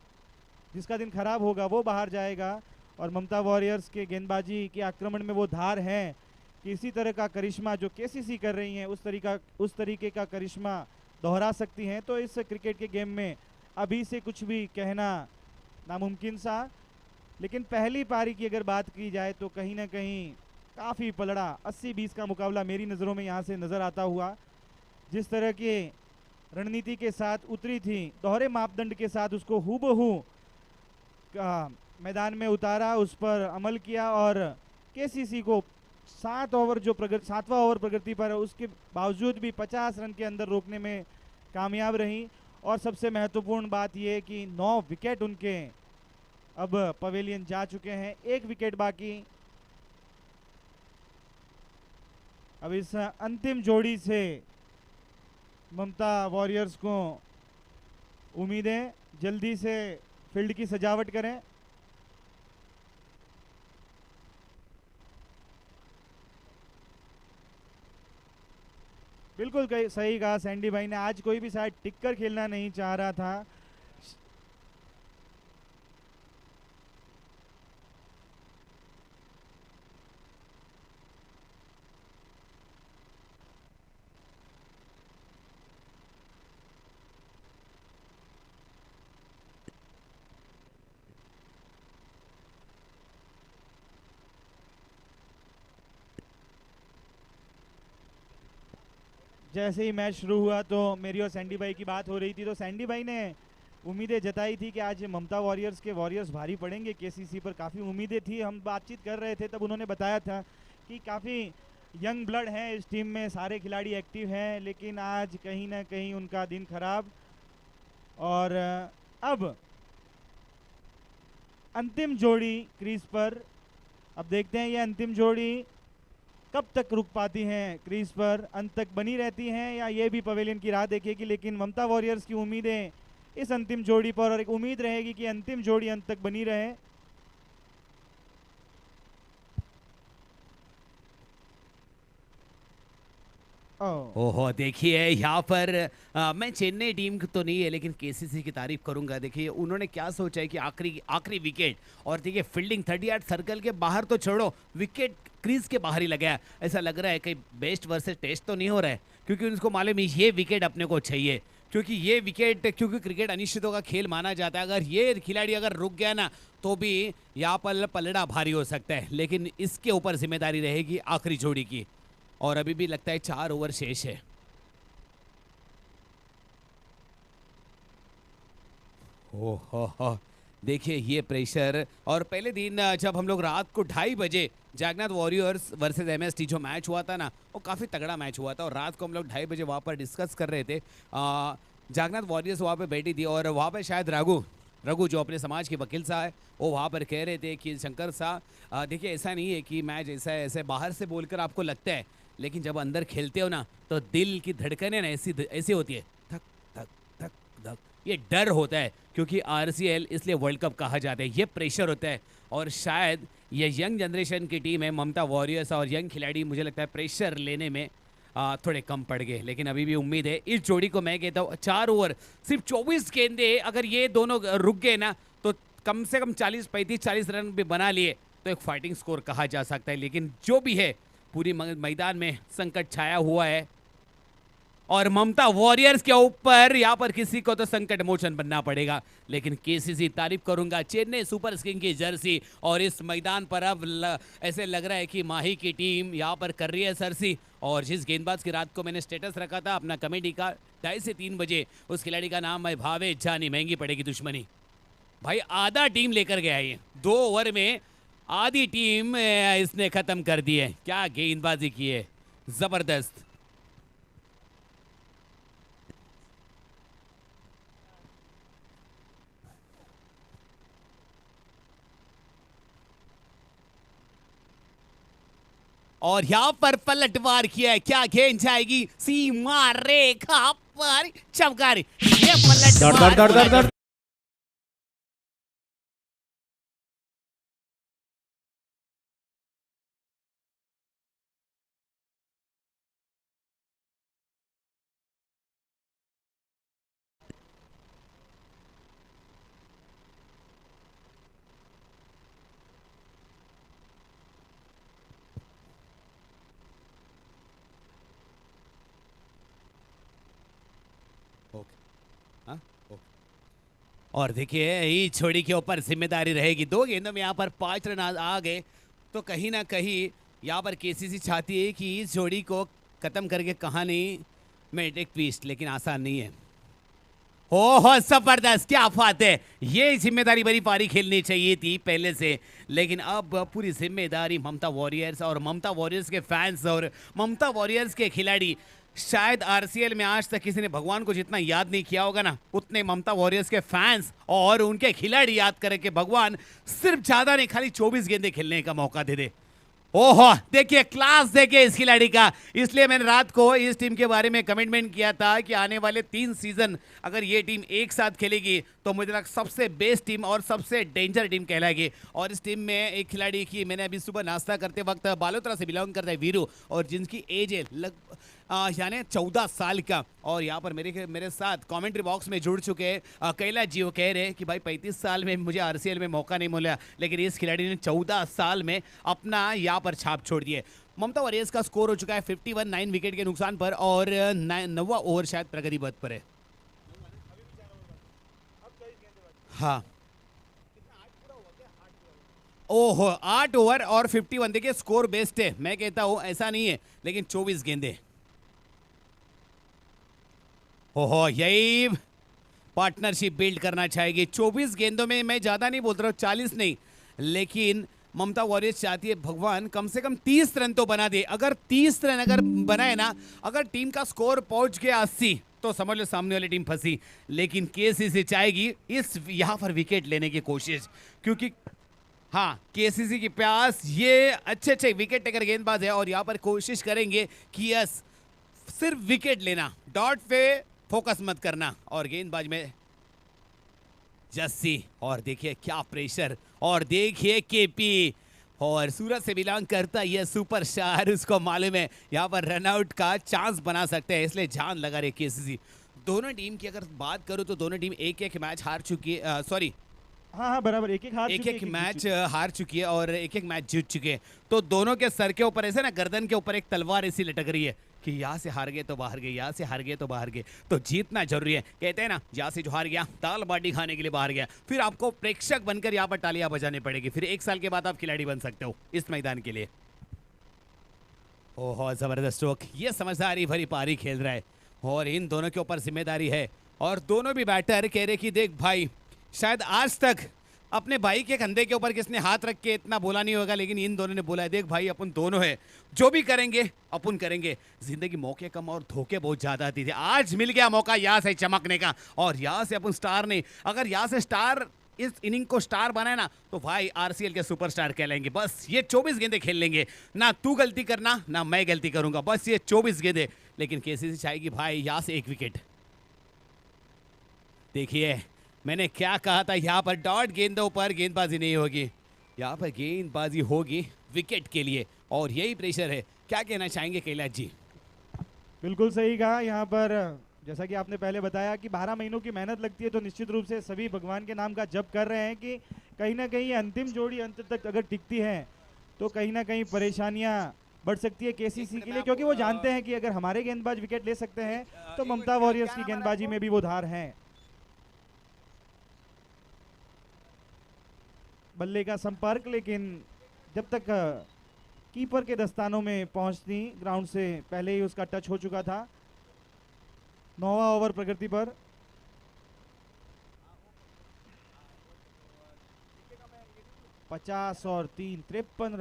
A: जिसका दिन खराब होगा वो बाहर जाएगा। और ममता वॉरियर्स के गेंदबाजी के आक्रमण में वो धार है कि इसी तरह का करिश्मा जो केसीसी कर रही हैं उस तरीके का करिश्मा दोहरा सकती हैं। तो इस क्रिकेट के गेम में अभी से कुछ भी कहना नामुमकिन सा। लेकिन पहली पारी की अगर बात की जाए तो कहीं ना कहीं काफ़ी पलड़ा 80-20 का मुकाबला मेरी नज़रों में यहाँ से नज़र आता हुआ। जिस तरह के रणनीति के साथ उतरी थी, दोहरे मापदंड के साथ उसको हूबहू मैदान में उतारा, उस पर अमल किया और केसीसी को 7वां ओवर प्रगति पर उसके बावजूद भी 50 रन के अंदर रोकने में कामयाब रही। और सबसे महत्वपूर्ण बात यह कि 9 विकेट उनके अब पवेलियन जा चुके हैं, 1 विकेट बाकी। अब इस अंतिम जोड़ी से ममता वॉरियर्स को उम्मीद है जल्दी से फील्ड की सजावट करें। बिल्कुल सही कहा सैंडी भाई ने, आज कोई भी शायद टिक कर खेलना नहीं चाह रहा था। जैसे ही मैच शुरू हुआ तो मेरी और सैंडी भाई की बात हो रही थी, तो सैंडी भाई ने उम्मीदें जताई थी कि आज ममता वॉरियर्स के वॉरियर्स भारी पड़ेंगे केसीसी पर, काफ़ी उम्मीदें थी। हम बातचीत कर रहे थे तब उन्होंने बताया था कि काफ़ी यंग ब्लड है इस टीम में, सारे खिलाड़ी एक्टिव हैं, लेकिन आज कहीं ना कहीं उनका दिन खराब। और अब अंतिम जोड़ी क्रीज पर, अब देखते हैं ये अंतिम जोड़ी कब तक रुक पाती हैं क्रीज पर, अंत तक बनी रहती हैं या ये भी पवेलियन की राह देखेगी। लेकिन ममता वॉरियर्स की उम्मीदें इस अंतिम जोड़ी पर और एक उम्मीद रहेगी कि अंतिम जोड़ी अंत तक बनी रहे।
B: ओहो, देखिए यहाँ पर मैं चेन्नई टीम तो नहीं है लेकिन केसीसी की तारीफ करूंगा। देखिए उन्होंने क्या सोचा है कि आखिरी विकेट, और देखिए फील्डिंग 38 सर्कल के बाहर तो छोड़ो, विकेट क्रीज के बाहर ही लगा है। ऐसा लग रहा है कि बेस्ट वर्सेस टेस्ट तो नहीं हो रहा है, क्योंकि उनको मालूम है ये विकेट अपने को चाहिए, क्योंकि ये विकेट, क्योंकि क्रिकेट अनिश्चितों का खेल माना जाता है। अगर ये खिलाड़ी अगर रुक गया ना तो भी यहाँ पर पलड़ा भारी हो सकता है, लेकिन इसके ऊपर जिम्मेदारी रहेगी आखिरी जोड़ी की। और अभी भी लगता है 4 ओवर शेष है। ओहो, देखिए ये प्रेशर। और पहले दिन जब हम लोग रात को 2:30 बजे जागनाथ वॉरियर्स वर्सेस एमएसटी जो मैच हुआ था ना, वो काफ़ी तगड़ा मैच हुआ था, और रात को हम लोग 2:30 बजे वहाँ पर डिस्कस कर रहे थे। जागनाथ वॉरियर्स वहाँ पे बैठी थी और वहाँ पे शायद रघु जो अपने समाज के वकील साहब है, वो वहाँ पर कह रहे थे कि शंकर साहब देखिए ऐसा नहीं है कि मैच ऐसा बाहर से बोलकर आपको लगता है, लेकिन जब अंदर खेलते हो ना तो दिल की धड़कनें ना ऐसी होती है, धक धक धक धक। ये डर होता है, क्योंकि आरसीएल इसलिए वर्ल्ड कप कहा जाता है, ये प्रेशर होता है। और शायद ये यंग जनरेशन की टीम है ममता वॉरियर्स, और यंग खिलाड़ी मुझे लगता है प्रेशर लेने में थोड़े कम पड़ गए। लेकिन अभी भी उम्मीद है इस जोड़ी को। मैं कहता हूँ 4 ओवर सिर्फ 24 गेंदे, अगर ये दोनों रुक गए ना तो कम से कम 40-40 रन भी बना लिए तो एक फाइटिंग स्कोर कहा जा सकता है। लेकिन जो भी है, पूरी मैदान में संकट छाया हुआ है, और ममता वॉरियर्स के ऊपर यहाँ पर किसी को तो संकट मोचन बनना पड़ेगा। लेकिन केसीसी तारीफ करूंगा, चेन्नई सुपर किंग्स की जर्सी, और इस मैदान पर अब ऐसे लग रहा है कि माही की टीम यहाँ पर कर रही है सरसी। और जिस गेंदबाज की रात को मैंने स्टेटस रखा था अपना कमेटी का 2:30 से 3 बजे, उस खिलाड़ी का नाम है भावे जानी, महंगी पड़ेगी दुश्मनी। भाई आधा टीम लेकर गया ये 2 ओवर में आधी टीम इसने खत्म कर दी है। क्या गेंदबाजी की है, जबरदस्त। और यहां पर पलटवार किया है, क्या गेंद जाएगी सीमा रेखा पर, चमकार ये
C: दर दर दर दर
B: पलटवार।
C: दर
B: हाँ? और देखिए इस छोड़ी के ऊपर जिम्मेदारी रहेगी। 2 गेंदों में यहाँ पर 5 रन आ गए, तो कहीं ना कहीं यहाँ पर केसीसी चाहती है कि इस जोड़ी को खत्म करके कहानी में एक ट्विस्ट, लेकिन आसान नहीं है। ओह जबरदस्त, क्या बात है। ये जिम्मेदारी भरी पारी खेलनी चाहिए थी पहले से, लेकिन अब पूरी जिम्मेदारी ममता वॉरियर्स और ममता वॉरियर्स के फैंस और ममता वॉरियर्स के खिलाड़ी। शायद आरसीएल में आज तक किसी ने भगवान को जितना याद नहीं किया होगा ना, उतने ममता वॉरियर्स के फैंस और उनके खिलाड़ी याद करें कि भगवान सिर्फ ज्यादा नहीं, खाली 24 गेंदें खेलने का मौका दे दे। ओहो देखिए क्लास देखिए इस खिलाड़ी का। इसलिए मैंने रात को इस टीम के बारे में कमिटमेंट किया था कि आने वाले 3 सीजन अगर ये टीम एक साथ खेलेगी तो मुझे लगता सबसे बेस्ट टीम और सबसे डेंजर टीम कहलाएगी। और इस टीम में एक खिलाड़ी की मैंने अभी सुबह नाश्ता करते वक्त बालोतरा से बिलोंग करता है वीरू, और जिनकी एज है यानी 14 साल का। और यहाँ पर मेरे साथ कमेंट्री बॉक्स में जुड़ चुके हैं कैलाश जी। वो कह रहे हैं कि भाई 35 साल में मुझे आरसीएल में मौका नहीं मिला, लेकिन इस खिलाड़ी ने 14 साल में अपना यहाँ पर छाप छोड़ दिए। ममता वॉरियर्स का स्कोर हो चुका है 51, 9 विकेट के नुकसान पर, और 9वां ओवर शायद प्रगति पथ पर है। हाँ ओहो 8 ओवर और 51। देखिए स्कोर बेस्ट है, मैं कहता हूं ऐसा नहीं है, लेकिन 24 गेंदे। ओहो यही पार्टनरशिप बिल्ड करना चाहेगी। 24 गेंदों में मैं ज्यादा नहीं बोल रहा हूँ, 40 नहीं, लेकिन ममता वॉरियर्स चाहती है भगवान कम से कम 30 रन तो बना दे। अगर 30 रन अगर बनाए ना, अगर टीम का स्कोर पहुंच गया 80 तो समझ लो सामने वाली टीम फंसी। लेकिन केसीसी चाहेगी इस यहां पर विकेट लेने की कोशिश, क्योंकि हाँ केसीसी के पास ये अच्छे विकेट टेकर गेंदबाज है, और यहां पर कोशिश करेंगे कि यस सिर्फ विकेट लेना, डॉट पे फोकस मत करना। और गेंदबाज में जस्सी, और देखिए क्या प्रेशर, और देखिए केपी, और सूरत से बिलोंग करता ये सुपरस्टार, उसको मालूम है यहाँ पर रनआउट का चांस बना सकते हैं, इसलिए जान लगा रहे केसीसी। दोनों टीम की अगर बात करूं तो दोनों टीम एक मैच हार चुकी है, सॉरी
A: हाँ बराबर, एक
B: मैच हार चुकी है और एक मैच जीत चुके हैं। तो दोनों के सर के ऊपर ऐसे ना, गर्दन के ऊपर एक तलवार ऐसी लटक रही है कि यहाँ से हार गए तो बाहर गए, यहाँ से हार गए तो बाहर गए, तो जीतना जरूरी है। कहते हैं ना, यहाँ से जो हार गया दाल बाटी खाने के लिए बाहर गया, फिर आपको प्रेक्षक बनकर यहाँ पर तालियां बजानी पड़ेगी, फिर 1 साल के बाद आप खिलाड़ी बन सकते हो इस मैदान के लिए। ओहो जबरदस्त स्ट्रोक, ये समझदारी भरी पारी खेल रहा है, और इन दोनों के ऊपर जिम्मेदारी है। और दोनों भी बैटर कह रहे कि देख भाई, शायद आज तक अपने भाई के कंधे के ऊपर किसने हाथ रख के इतना बोला नहीं होगा, लेकिन इन दोनों ने बोला है देख भाई अपन दोनों है, जो भी करेंगे अपन करेंगे। जिंदगी मौके कम और धोखे बहुत ज्यादा आती थी, आज मिल गया मौका यहाँ से चमकने का, और यहाँ से अपन स्टार नहीं, अगर यहाँ से स्टार इस इनिंग को स्टार बनाए ना तो भाई आरसीएल के सुपरस्टार कहलाएंगे। बस ये 24 गेंदे खेल लेंगे, ना तू गलती करना ना मैं गलती करूंगा, बस ये 24 गेंदे। लेकिन केसीसी चाहेगी भाई यहाँ से 1 विकेट। देखिए मैंने क्या कहा था, यहाँ पर डॉट गेंदों पर गेंदबाजी नहीं होगी, यहाँ पर गेंदबाजी होगी विकेट के लिए, और यही प्रेशर है। क्या कहना चाहेंगे कैलाश जी?
A: बिल्कुल सही कहा। यहाँ पर जैसा कि आपने पहले बताया कि 12 महीनों की मेहनत लगती है, तो निश्चित रूप से सभी भगवान के नाम का जप कर रहे हैं कि कहीं ना कहीं अंतिम जोड़ी अंत तक अगर टिकती है तो कहीं ना कहीं परेशानियां बढ़ सकती है केसीसी के लिए, क्योंकि वो जानते हैं कि अगर हमारे गेंदबाज विकेट ले सकते हैं तो ममता वॉरियर्स की गेंदबाजी में भी वो धार है। बल्ले का संपर्क, लेकिन जब तक कीपर के दस्तानों में पहुंचती ग्राउंड से पहले ही उसका टच हो चुका था। 9वां ओवर प्रगति पर। 50 और 3 53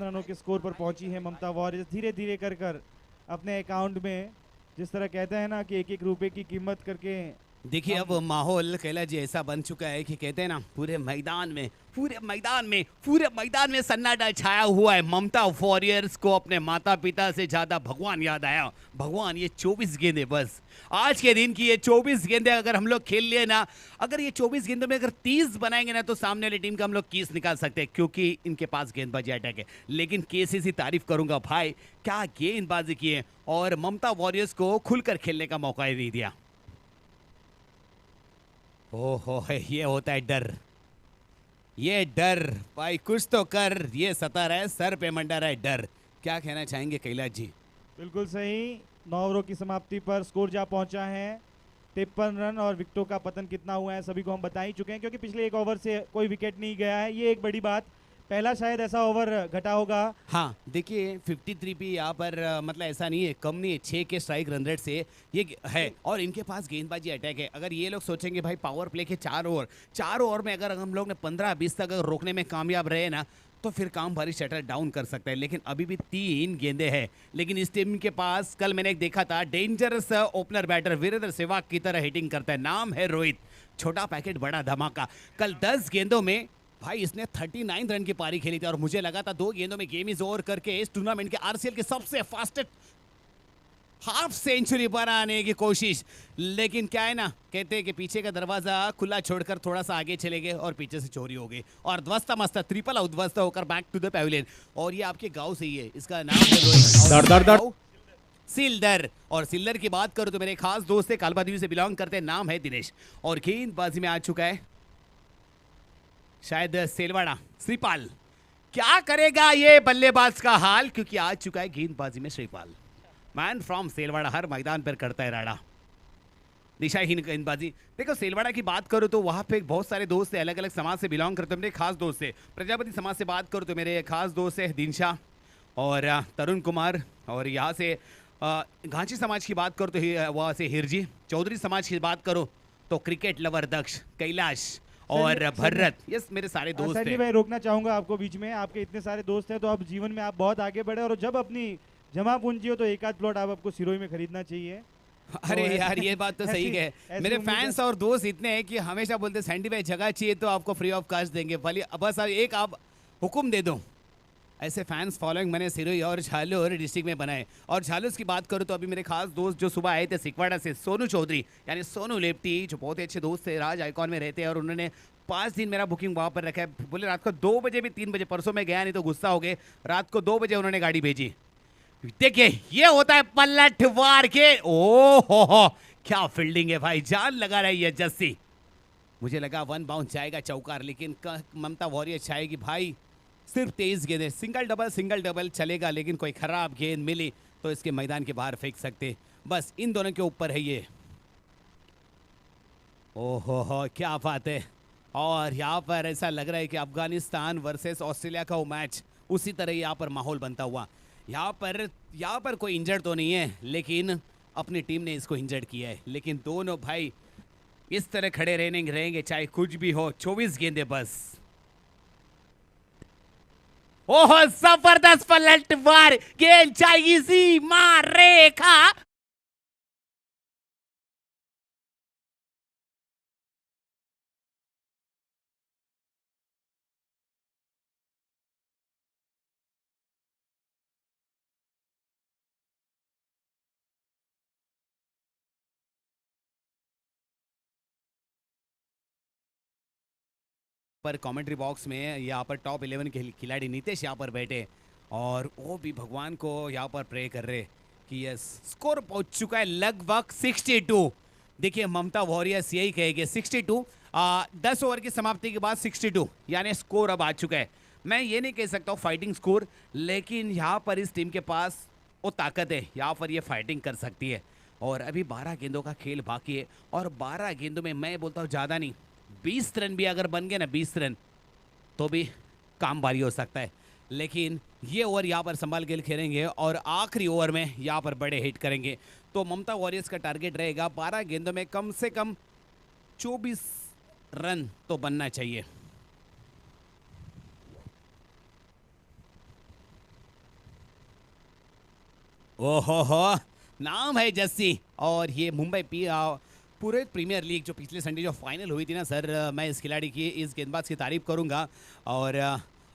A: रनों के स्कोर पर पहुंची है ममता वॉरियर्स। धीरे धीरे कर अपने अकाउंट में, जिस तरह कहते हैं ना कि एक एक रुपए की कीमत करके।
B: देखिए अब माहौल कैलाश जी ऐसा बन चुका है कि कहते हैं ना पूरे मैदान में सन्नाटा छाया हुआ है। ममता वॉरियर्स को अपने माता पिता से ज्यादा भगवान याद आया। भगवान, ये 24 गेंदें, बस आज के दिन की ये 24 गेंदें अगर हम लोग खेल लिए ना, अगर ये 24 गेंदों में अगर 30 बनाएंगे ना तो सामने वाली टीम का हम लोग केस निकाल सकते हैं, क्योंकि इनके पास गेंदबाजी अटैक है। लेकिन केसीसी तारीफ करूंगा भाई, क्या गेंदबाजी की है और ममता वॉरियर्स को खुलकर खेलने का मौका ही नहीं दिया। ओहो, ये होता है डर, ये डर भाई, कुछ तो कर, ये सता रहा है, सर पे मंडा रहा है डर। क्या कहना चाहेंगे कैलाश जी?
A: बिल्कुल सही। 9 ओवरों की समाप्ति पर स्कोर जा पहुंचा है 53 रन, और विकेटों का पतन कितना हुआ है सभी को हम बता ही चुके हैं, क्योंकि पिछले एक ओवर से कोई विकेट नहीं गया है। ये एक बड़ी बात, पहला शायद ऐसा ओवर घटा होगा।
B: हाँ देखिए 53 भी यहाँ पर मतलब ऐसा नहीं है, कम नहीं है, 6 के स्ट्राइक रन रेट से ये है, और इनके पास गेंदबाजी अटैक है। अगर ये लोग सोचेंगे भाई पावर प्ले के 4 ओवर में अगर हम लोग ने 15-20 तक अगर रोकने में कामयाब रहे ना तो फिर काम भारी शटर डाउन कर सकता है। लेकिन अभी भी 3 गेंदे हैं। लेकिन इस टीम के पास कल मैंने एक देखा था, dangerous opener batter Virender Sehwag की तरह हिटिंग करता है, नाम है रोहित। छोटा पैकेट बड़ा धमाका। कल 10 गेंदों में भाई इसने 39 रन की पारी खेली थी, और मुझे लगा था 2 गेंदों में गेम इज ओवर करके इस टूर्नामेंट के आरसीएल के सबसे फास्टेस्ट हाफ सेंचुरी बनाने की कोशिश। लेकिन क्या है ना, कहते हैं कि पीछे का दरवाजा खुला छोड़कर थोड़ा सा आगे चले गए और पीछे से चोरी हो गई, और ध्वस्ता मस्ता ट्रिपल उद्ध्वस्त होकर बैक टू द पैविलियन। और ये आपके गांव से ही है, इसका नाम है रोहित सिल्दर। और सिल्दर की बात करूं तो मेरे खास दोस्त है, कालबादेवी से बिलोंग करते हैं, नाम है दिनेश। और गेंदबाजी में आ चुका है शायद सेलवाड़ा श्रीपाल। क्या करेगा ये बल्लेबाज का हाल, क्योंकि आ चुका है गेंदबाजी में श्रीपाल, मैन फ्रॉम सेलवाड़ा, हर मैदान पर करता है राड़ा, दिशाहीन गेंदबाजी। देखो सेलवाड़ा की बात करो तो वहाँ पे बहुत सारे दोस्त हैं, अलग अलग समाज से बिलोंग करते हैं। मेरे खास दोस्त है प्रजापति समाज से बात करो तो मेरे खास दोस्त है दिनशा और तरुण कुमार, और यहाँ से घांची समाज की बात करो तो वहाँ से हिरजी, चौधरी समाज की बात करो तो क्रिकेट लवर दक्ष, कैलाश और भरत, यस मेरे सारे दोस्त हैं।
A: भाई रोकना चाहूंगा आपको बीच में, आपके इतने सारे दोस्त हैं तो अब जीवन में आप बहुत आगे बढ़े, और जब अपनी जमा पूंजी हो तो एक आध प्लॉट आपको सिरोही में खरीदना चाहिए।
B: अरे यार ये बात तो सही है, मेरे फैंस और दोस्त इतने हैं कि हमेशा बोलते सैंडी भाई जगह चाहिए तो आपको फ्री ऑफ कॉस्ट देंगे, भले बस एक आप हुक्म दे दो। ऐसे फैंस फॉलोइंग मैंने सिरोही और झालोर डिस्ट्रिक्ट में बनाए। और झालोर की बात करूं तो अभी मेरे खास दोस्त जो सुबह आए थे सिकवाड़ा से, सोनू चौधरी यानी सोनू लेप्टी, जो बहुत ही अच्छे दोस्त थे, राज आइकॉन में रहते हैं, और उन्होंने 5 दिन मेरा बुकिंग वहाँ पर रखा है। बोले रात को 2 बजे भी 3 बजे, परसों में गया नहीं तो गुस्सा हो गए, रात को 2 बजे उन्होंने गाड़ी भेजी। देखिए ये होता है पलटवार के, ओ हो क्या फील्डिंग है भाई, जान लगा रही है जस्सी। मुझे लगा 1 बाउंस जाएगा चौकार, लेकिन ममता वॉरियर चाहेगी भाई सिर्फ 23 गेंदें, सिंगल डबल चलेगा, लेकिन कोई खराब गेंद मिली तो इसके मैदान के बाहर फेंक सकते। बस इन दोनों के ऊपर है ये। ओहो हो क्या बात है। और यहाँ पर ऐसा लग रहा है कि अफगानिस्तान वर्सेस ऑस्ट्रेलिया का वो मैच, उसी तरह यहाँ पर माहौल बनता हुआ। यहाँ पर कोई इंजर्ड तो नहीं है, लेकिन अपनी टीम ने इसको इंजर्ड किया है। लेकिन दोनों भाई इस तरह खड़े रहेंगे चाहे कुछ भी हो। 24 गेंदें बस। ओह जबरदस्त पलटवार, गेंद जाएगी सीमा रेखा। पर कमेंट्री बॉक्स में यहाँ पर टॉप 11 के खिलाड़ी नीतीश यहाँ पर बैठे, और वो भी भगवान को यहाँ पर प्रे कर रहे कि यस स्कोर पहुँच चुका है लगभग 62। देखिए ममता वॉरियर्स यही कहेगी 62, 10 ओवर की समाप्ति के बाद 62 यानी स्कोर अब आ चुका है। मैं ये नहीं कह सकता हूँ फाइटिंग स्कोर, लेकिन यहाँ पर इस टीम के पास वो ताकत है, यहाँ पर ये फाइटिंग कर सकती है। और अभी 12 गेंदों का खेल बाकी है, और 12 गेंदों में मैं बोलता हूँ ज़्यादा नहीं, 20 रन भी अगर बन गए ना, 20 रन तो भी काम भारी हो सकता है। लेकिन ये ओवर यहाँ पर संभाल के खेलेंगे, और आखिरी ओवर में यहाँ पर बड़े हिट करेंगे। तो ममता वॉरियर्स का टारगेट रहेगा 12 गेंदों में कम से कम 24 रन तो बनना चाहिए। ओहो हो, नाम है जस्सी। और ये मुंबई पूरे प्रीमियर लीग जो पिछले संडे जो फाइनल हुई थी ना सर, मैं इस खिलाड़ी की, इस गेंदबाज की तारीफ करूंगा। और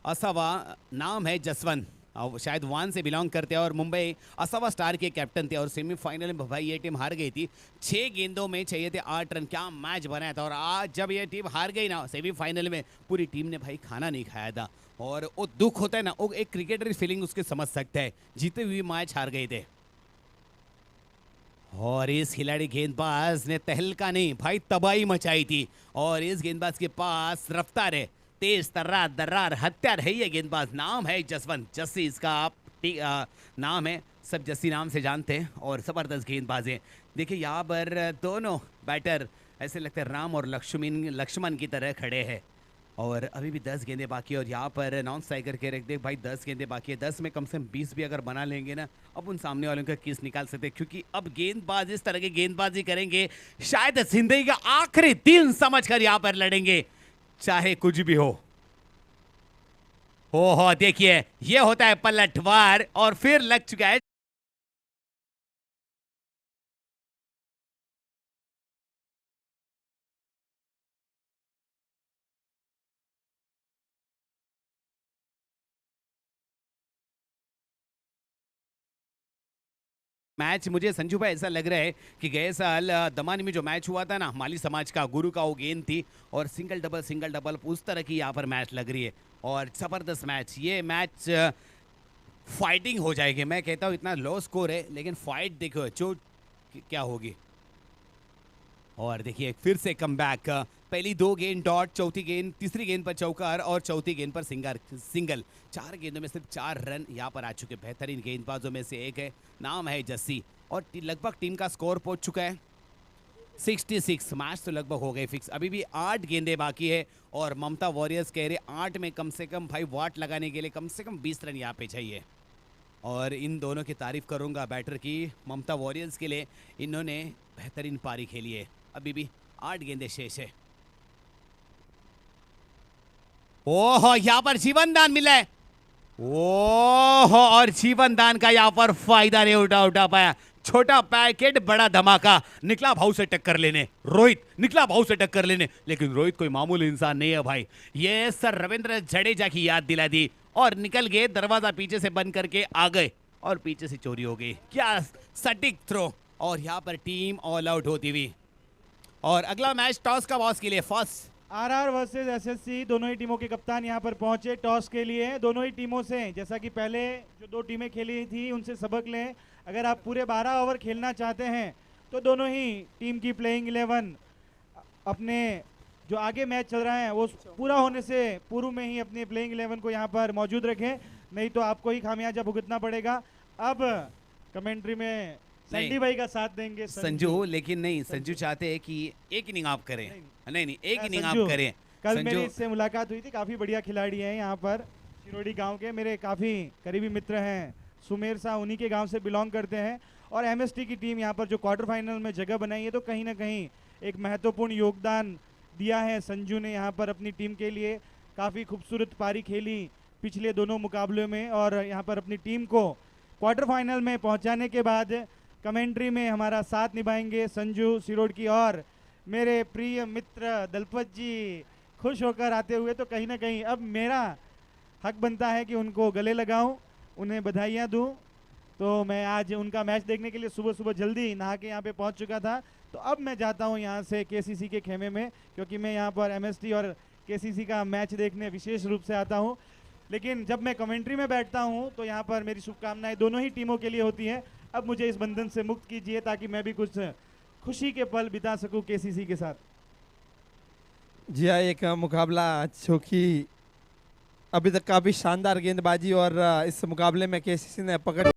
B: असावा नाम है जसवंत, और शायद वान से बिलोंग करते हैं और मुंबई असावा स्टार के कैप्टन थे। और सेमीफाइनल में भाई ये टीम हार गई थी, 6 गेंदों में चाहिए थे 8 रन। क्या मैच बनाया था। और आज जब ये टीम हार गई ना सेमीफाइनल में, पूरी टीम ने भाई खाना नहीं खाया था। और वो दुख होता है ना, वो एक क्रिकेटर फीलिंग उसके समझ सकता है। जीते हुए मैच हार गए थे। और इस खिलाड़ी गेंदबाज ने तहलका नहीं भाई तबाही मचाई थी। और इस गेंदबाज के पास रफ्तार है, तेज तर्रार दर्रार हत्यार है ये गेंदबाज। नाम है जसवंत, जस्सी इसका नाम है। सब जस्सी नाम से जानते हैं और जबरदस्त गेंदबाज है। देखिए यहाँ पर दोनों बैटर ऐसे लगता है राम और लक्ष्मण की तरह खड़े हैं। और अभी भी 10 गेंदे बाकी है। और यहाँ पर नॉन स्ट्राइकर के रख दे भाई, 10 गेंदे बाकी है। 10 में कम से कम 20 भी अगर बना लेंगे ना, अब उन सामने वालों का किस निकाल सकते हैं। क्योंकि अब गेंदबाज इस तरह की गेंदबाजी करेंगे, शायद जिंदगी का आखिरी दिन समझकर यहाँ पर लड़ेंगे, चाहे कुछ भी हो देखिए ये होता है पलटवार। और फिर लग चुका है मैच। मुझे संजू भाई ऐसा लग रहा है कि गए साल दमानी में जो मैच हुआ था ना माली समाज का, गुरु का वो गेंद थी और सिंगल डबल उस तरह की यहाँ पर मैच लग रही है। और जबरदस्त मैच, ये मैच फाइटिंग हो जाएगी। मैं कहता हूँ इतना लो स्कोर है लेकिन फाइट देखो जो क्या होगी। और देखिए फिर से कम बैक, पहली 2 गेंद डॉट, चौथी गेंद, तीसरी गेंद पर चौकार और चौथी गेंद पर सिंगल। 4 गेंदों में सिर्फ 4 रन यहाँ पर आ चुके। बेहतरीन गेंदबाजों में से एक है, नाम है जस्सी। और लगभग टीम का स्कोर पहुंच चुका है 66। मैच तो लगभग हो गए फिक्स, अभी भी 8 गेंदे बाकी है। और ममता वॉरियर्स कह रहे 8 में कम से कम भाई वाट लगाने के लिए कम से कम 20 रन यहाँ पे चाहिए। और इन दोनों की तारीफ करूंगा बैटर की, ममता वॉरियर्स के लिए इन्होंने बेहतरीन पारी खेली है। अभी भी 8 गेंदे शेष है। ओहो यहाँ पर जीवन दान मिला है। ओहो, और जीवन दान का यहाँ पर फायदा नहीं उठा पाया। छोटा पैकेट बड़ा धमाका, निकला भाव से टक्कर लेने। रोहित निकला भाव से टक्कर लेने, लेकिन रोहित कोई मामूली इंसान नहीं है भाई। ये सर रविंद्र जडेजा की याद दिला दी और निकल गए, दरवाजा पीछे से बंद करके आ गए और पीछे से चोरी हो गई। क्या सटीक थ्रो। और यहाँ पर टीम ऑल आउट होती हुई। और अगला मैच टॉस का बॉस के लिए फर्स्ट
A: आरआर वर्सेस एसएससी, दोनों ही टीमों के कप्तान यहाँ पर पहुंचे टॉस के लिए। दोनों ही टीमों से जैसा कि पहले जो 2 टीमें खेली थी उनसे सबक लें। अगर आप पूरे 12 ओवर खेलना चाहते हैं तो दोनों ही टीम की प्लेइंग 11 अपने जो आगे मैच चल रहा है वो पूरा होने से पूर्व में ही अपने प्लेइंग 11 को यहाँ पर मौजूद रखें, नहीं तो आपको ही खामियाजा भुगतना पड़ेगा। अब कमेंट्री में संडी भाई का साथ देंगे
B: संजू, लेकिन नहीं, संजू चाहते हैं कि एक इनिंग आप करें। नहीं एक इनिंग आप करें।
A: कल मेरी इससे मुलाकात हुई थी, काफी बढ़िया खिलाड़ी है यहाँ पर शिरोडी गांव के, मेरे काफी करीबी मित्र हैं। सुमेर शाह उन्हीं के गांव से बिलोंग करते हैं। और एमएसटी की टीम यहाँ पर जो क्वार्टर फाइनल में जगह बनाई है, तो कहीं ना कहीं एक महत्वपूर्ण योगदान दिया है संजू ने यहाँ पर अपनी टीम के लिए। काफ़ी खूबसूरत पारी खेली पिछले दोनों मुकाबलों में और यहाँ पर अपनी टीम को क्वार्टर फाइनल में पहुँचाने के बाद कमेंट्री में हमारा साथ निभाएंगे संजू सिरोड की। और मेरे प्रिय मित्र दलपत जी खुश होकर आते हुए, तो कहीं ना कहीं अब मेरा हक बनता है कि उनको गले लगाऊं, उन्हें बधाइयाँ दूं। तो मैं आज उनका मैच देखने के लिए सुबह सुबह जल्दी नहा के यहाँ पे पहुँच चुका था। तो अब मैं जाता हूँ यहाँ से केसीसी के खेमे में, क्योंकि मैं यहाँ पर एमएसटी और केसीसी का मैच देखने विशेष रूप से आता हूँ। लेकिन जब मैं कमेंट्री में बैठता हूँ तो यहाँ पर मेरी शुभकामनाएं दोनों ही टीमों के लिए होती हैं। अब मुझे इस बंधन से मुक्त कीजिए ताकि मैं भी कुछ खुशी के पल बिता सकूं केसीसी के साथ।
D: जी हाँ, एक मुकाबला जो कि अभी तक काफी शानदार गेंदबाजी और इस मुकाबले में केसीसी ने पकड़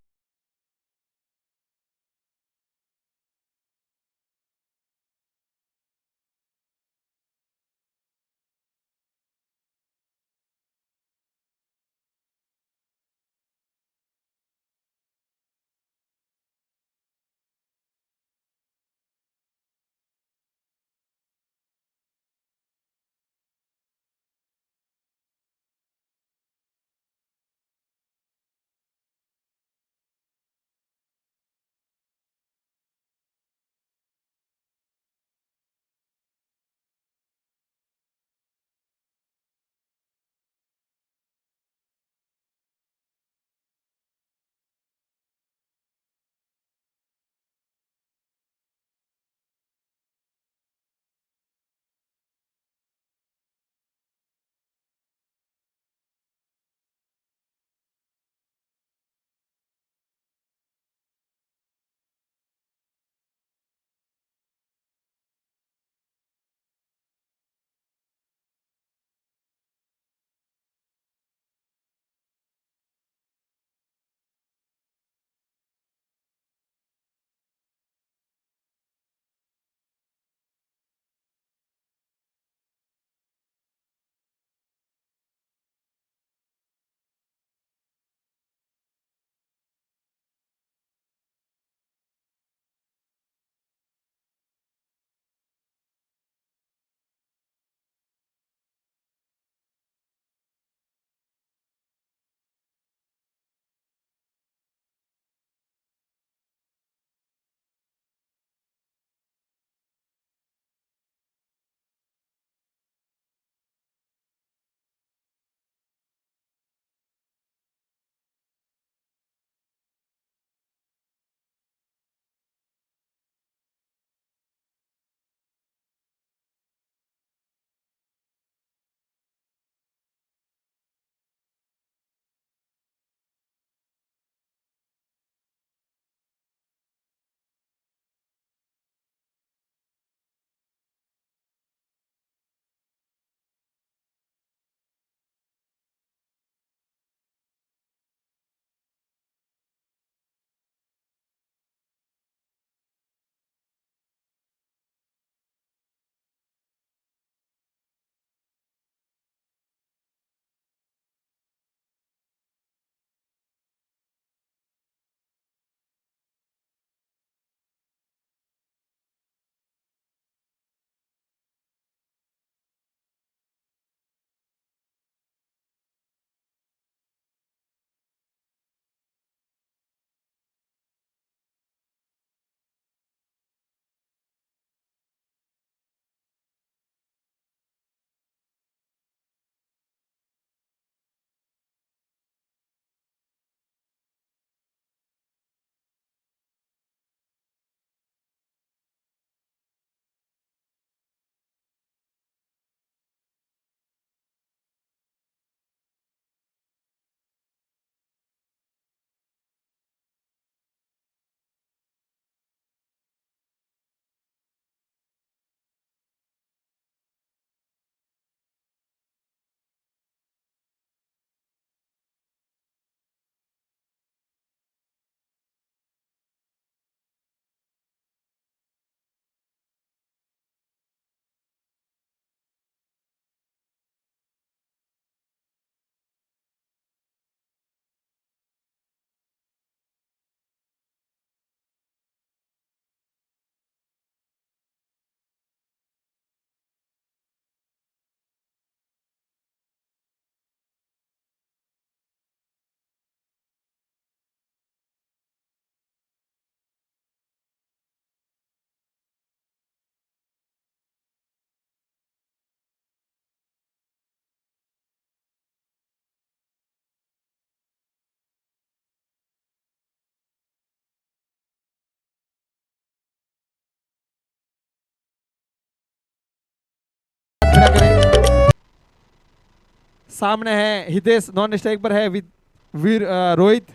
D: सामने है हितेश, नॉन स्ट्राइक पर है वीर रोहित।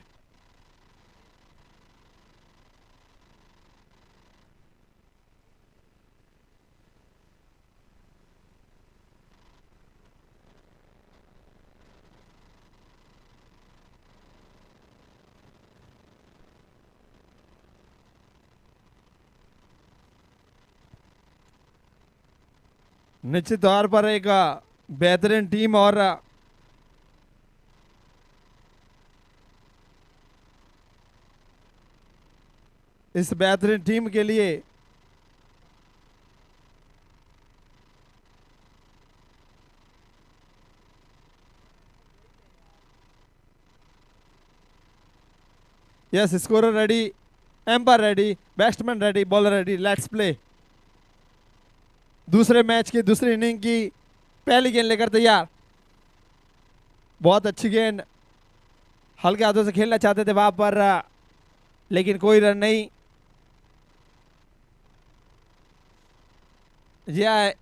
D: निश्चित तौर पर एक बेहतरीन टीम और इस बेहतरीन टीम के लिए yes, scorer ready, umpire ready, batsman ready, bowler ready, let's play. दूसरे मैच की दूसरी इनिंग की पहली गेंद लेकर तैयार। बहुत अच्छी गेंद, हल्के हाथों से खेलना चाहते थे वहां पर, लेकिन कोई रन नहीं। यह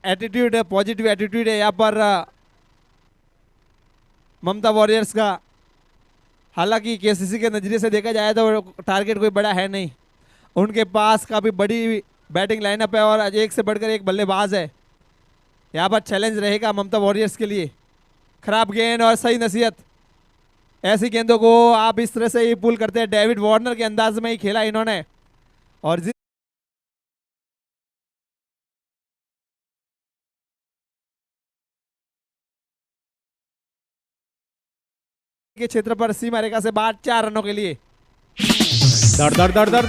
D: एटीट्यूड है, पॉजिटिव एटीट्यूड है यहाँ पर ममता वॉरियर्स का। हालांकि केसीसी के नजरिए से देखा जाए तो टारगेट कोई बड़ा है नहीं, उनके पास काफी बड़ी बैटिंग लाइनअप है और एक से बढ़कर एक बल्लेबाज है। यहाँ पर चैलेंज रहेगा ममता वॉरियर्स के लिए। खराब गेंद और सही नसीहत, ऐसी गेंदों को आप इस तरह से ही पुल करते हैं। डेविड वार्नर के अंदाज में ही खेला इन्होंने और के क्षेत्र पर सीमा रेखा से बाहर 4 रनों के लिए।
C: धड़ धड़ धड़ धड़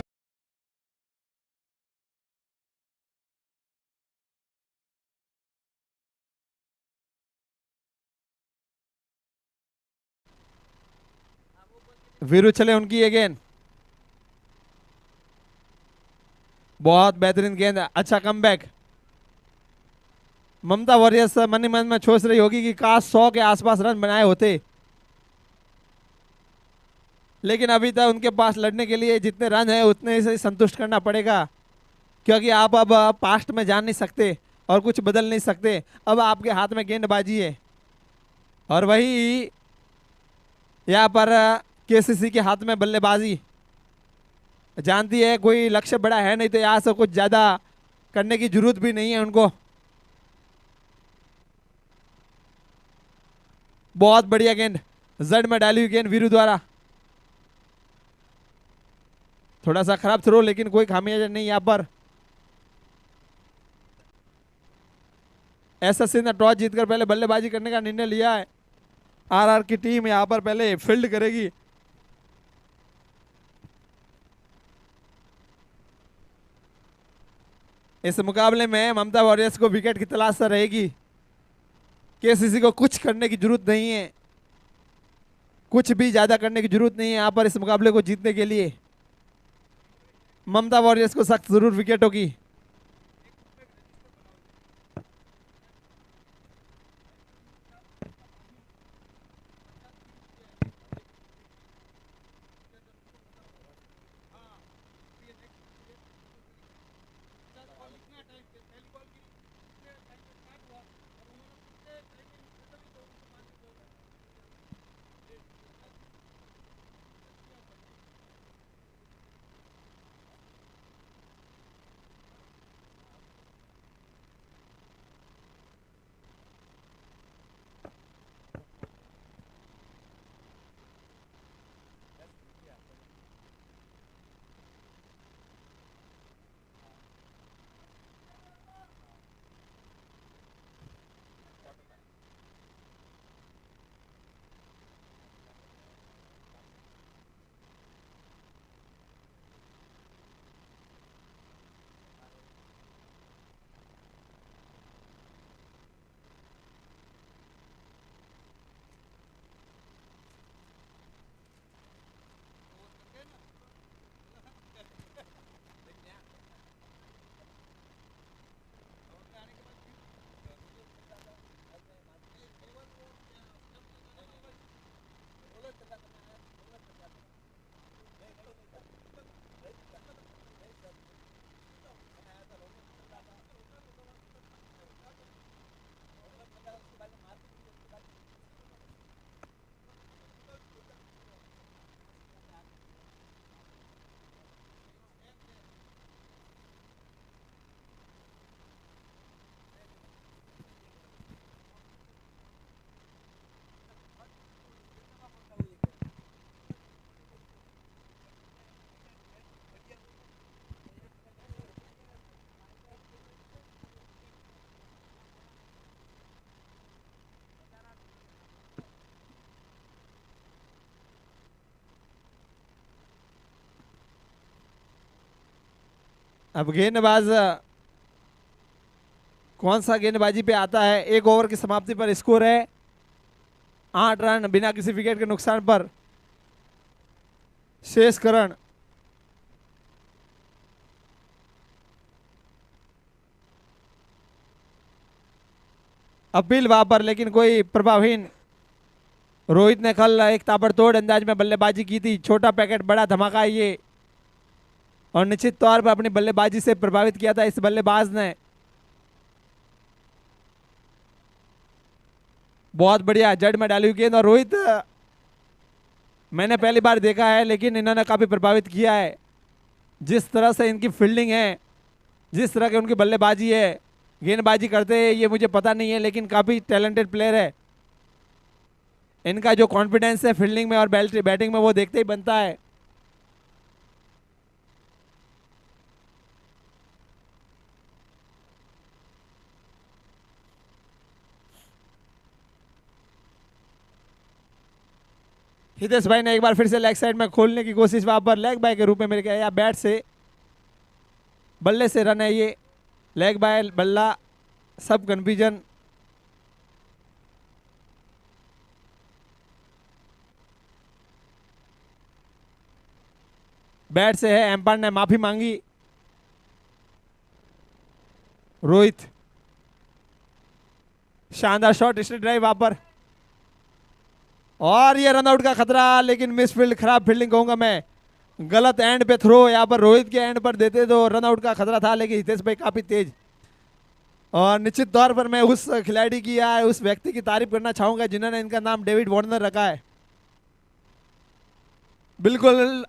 D: वीरू चले उनकी ये गेंद, बहुत बेहतरीन गेंद, अच्छा कमबैक। ममता वॉरियर्स मन ही मन में सोच रही होगी कि काश 100 के आसपास रन बनाए होते, लेकिन अभी तक उनके पास लड़ने के लिए जितने रन है उतने से संतुष्ट करना पड़ेगा, क्योंकि आप अब पास्ट में जान नहीं सकते और कुछ बदल नहीं सकते। अब आपके हाथ में गेंदबाजी है और वही यहाँ पर केसीसी के हाथ में बल्लेबाजी। जानती है कोई लक्ष्य बड़ा है नहीं, तो यहाँ से कुछ ज्यादा करने की जरूरत भी नहीं है उनको। बहुत बढ़िया गेंद, जड़ में डाली हुई गेंद वीरू द्वारा। थोड़ा सा खराब थ्रो, लेकिन कोई खामियाजा नहीं यहाँ पर। एसएससी ने टॉस जीतकर पहले बल्लेबाजी करने का निर्णय लिया है। आरआर की टीम यहाँ पर पहले फील्ड करेगी। इस मुकाबले में ममता वॉरियर्स को विकेट की तलाश रहेगी। केसीसी को कुछ करने की जरूरत नहीं है, कुछ भी ज्यादा करने की जरूरत नहीं है यहाँ पर इस मुकाबले को जीतने के लिए। ममता वॉरियर्स को सख्त जरूर विकेटों की। अब गेंदबाज कौन सा गेंदबाजी पे आता है। एक ओवर की समाप्ति पर स्कोर है 8 रन बिना किसी विकेट के नुकसान पर। शेष करण अपील वहां पर, लेकिन कोई प्रभावहीन। रोहित ने कल एक ताबड़तोड़ अंदाज में बल्लेबाजी की थी। छोटा पैकेट बड़ा धमाका है ये, और निश्चित तौर पर अपनी बल्लेबाजी से प्रभावित किया था इस बल्लेबाज ने। बहुत बढ़िया जड़ में डाली हुई गेंद, और रोहित मैंने पहली बार देखा है, लेकिन इन्होंने काफी प्रभावित किया है। जिस तरह से इनकी फील्डिंग है, जिस तरह की उनकी बल्लेबाजी है, गेंदबाजी करते हैं ये मुझे पता नहीं है, लेकिन काफी टैलेंटेड प्लेयर है। इनका जो कॉन्फिडेंस है फील्डिंग में और बैटिंग में, वो देखते ही बनता है। हितेश भाई ने एक बार फिर से लेग साइड में खोलने की कोशिश, वहां पर लेग बाय के रूप में मेरे ख्याल या बैट से, बल्ले से रन है ये। लेग बाय बल्ला, सब कन्फ्यूजन। बैट से है, एम्पायर ने माफी मांगी। रोहित शानदार शॉट, स्ट्रेट ड्राइव वहां पर, और ये रनआउट का खतरा, लेकिन मिस फील्ड, खराब फील्डिंग कहूंगा मैं। गलत एंड पे थ्रो, यहाँ पर रोहित के एंड पर देते तो रनआउट का खतरा था, लेकिन हितेश भाई काफी तेज। और निश्चित तौर पर मैं उस खिलाड़ी की या उस व्यक्ति की तारीफ करना चाहूंगा जिन्होंने इनका नाम डेविड वार्नर रखा है। बिल्कुल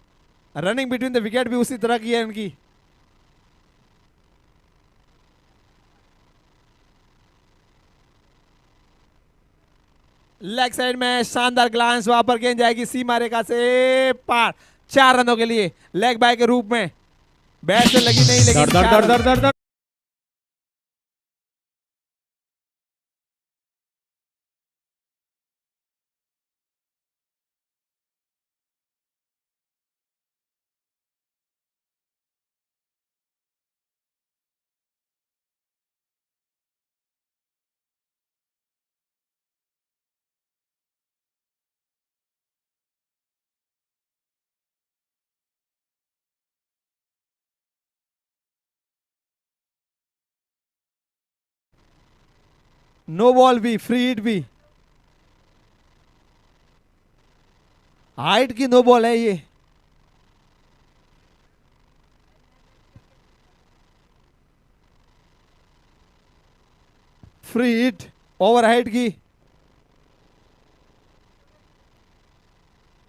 D: रनिंग बिटवीन द विकेट भी उसी तरह की है इनकी। लेग साइड में शानदार ग्लांस, वहां पर गेंद जाएगी सीमा रेखा से पार, 4 रनों के लिए लेग बाय के रूप में। बैट से लगी नहीं, लेकिन
C: दर दर
D: चार
C: दर
D: रन।
C: दर दर दर
D: नो बॉल भी, फ्री हिट भी, हाइट की नो बॉल है ये। फ्री हिट ओवर हाइट की,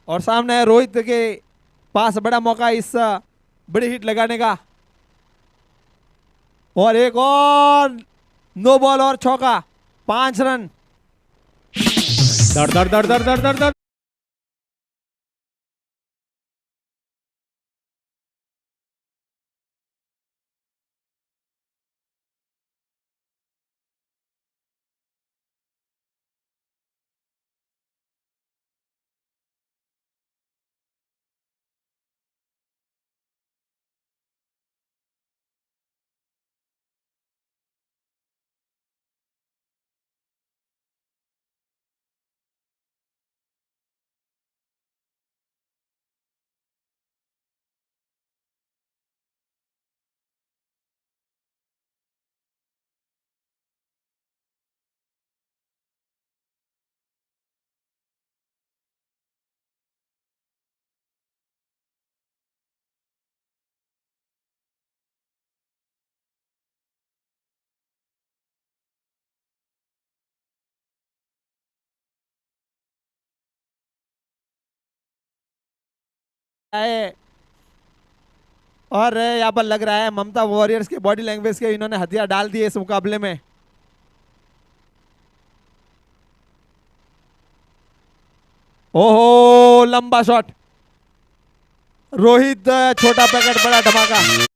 D: और सामने है रोहित के पास बड़ा मौका इस बड़ी हिट लगाने का। और एक और नो बॉल और चौका, 5 रन।
C: दर दर दर दर दर दर दर
D: है, और यहाँ पर लग रहा है ममता वॉरियर्स के बॉडी लैंग्वेज के इन्होंने हथियार डाल दिए इस मुकाबले में। ओहो लंबा शॉट, रोहित छोटा पैकेट बड़ा धमाका।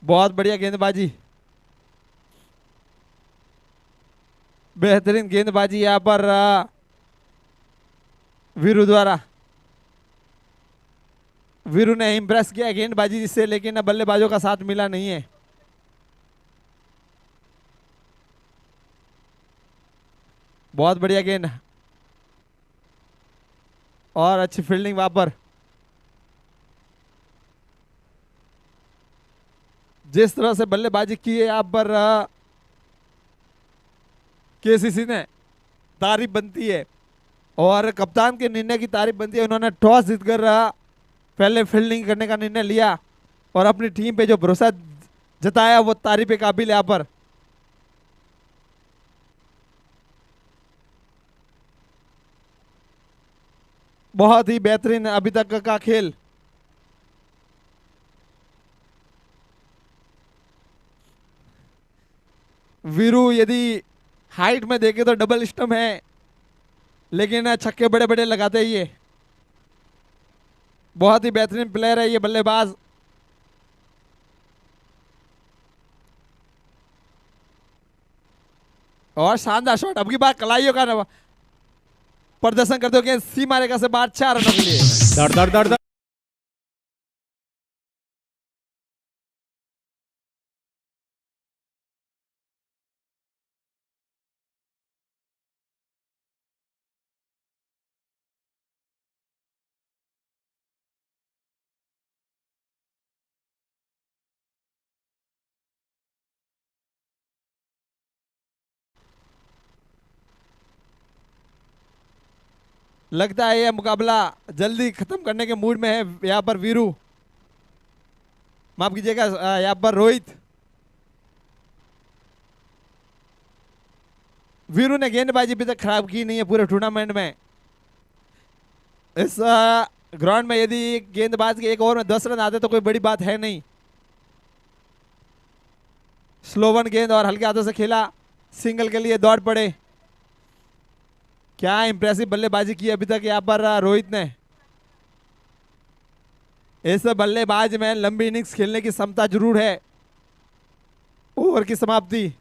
D: बहुत बढ़िया गेंदबाजी, बेहतरीन गेंदबाजी यहाँ पर वीरू द्वारा। वीरू ने इम्प्रेस किया गेंदबाजी से, लेकिन बल्लेबाजों का साथ मिला नहीं है। बहुत बढ़िया गेंद और अच्छी फील्डिंग वहां पर। जिस तरह से बल्लेबाजी की है यहाँ पर केसीसी ने, तारीफ बनती है। और कप्तान के निर्णय की तारीफ बनती है। उन्होंने टॉस जीतकर पहले फील्डिंग करने का निर्णय लिया और अपनी टीम पे जो भरोसा जताया वो तारीफ के काबिल है यहाँ पर। बहुत ही बेहतरीन अभी तक का खेल। वीरू यदि हाइट में देखे तो डबल स्टंप है, लेकिन छक्के बड़े बड़े लगाते ही ये। बहुत ही बेहतरीन प्लेयर है ये बल्लेबाज। और शानदार शॉट, अब की बार कलाइयों का प्रदर्शन करते हुए सीमा रेखा से बाहर 4 रनों के लिए।
C: धड़ धड़ धड़ धड़
D: लगता है यह मुकाबला जल्दी खत्म करने के मूड में है यहाँ पर वीरू, माफ कीजिएगा यहाँ पर रोहित। वीरू ने गेंदबाजी अभी तक खराब की नहीं है पूरे टूर्नामेंट में। इस ग्राउंड में यदि गेंदबाज के एक ओवर में 10 रन आते तो कोई बड़ी बात है नहीं। स्लोवन गेंद और हल्के हाथों से खेला, सिंगल के लिए दौड़ पड़े। क्या इंप्रेसिव बल्लेबाजी की अभी तक यहाँ पर रोहित ने। इस बल्लेबाज में लंबी इनिंग्स खेलने की क्षमता जरूर है। ओवर की समाप्ति।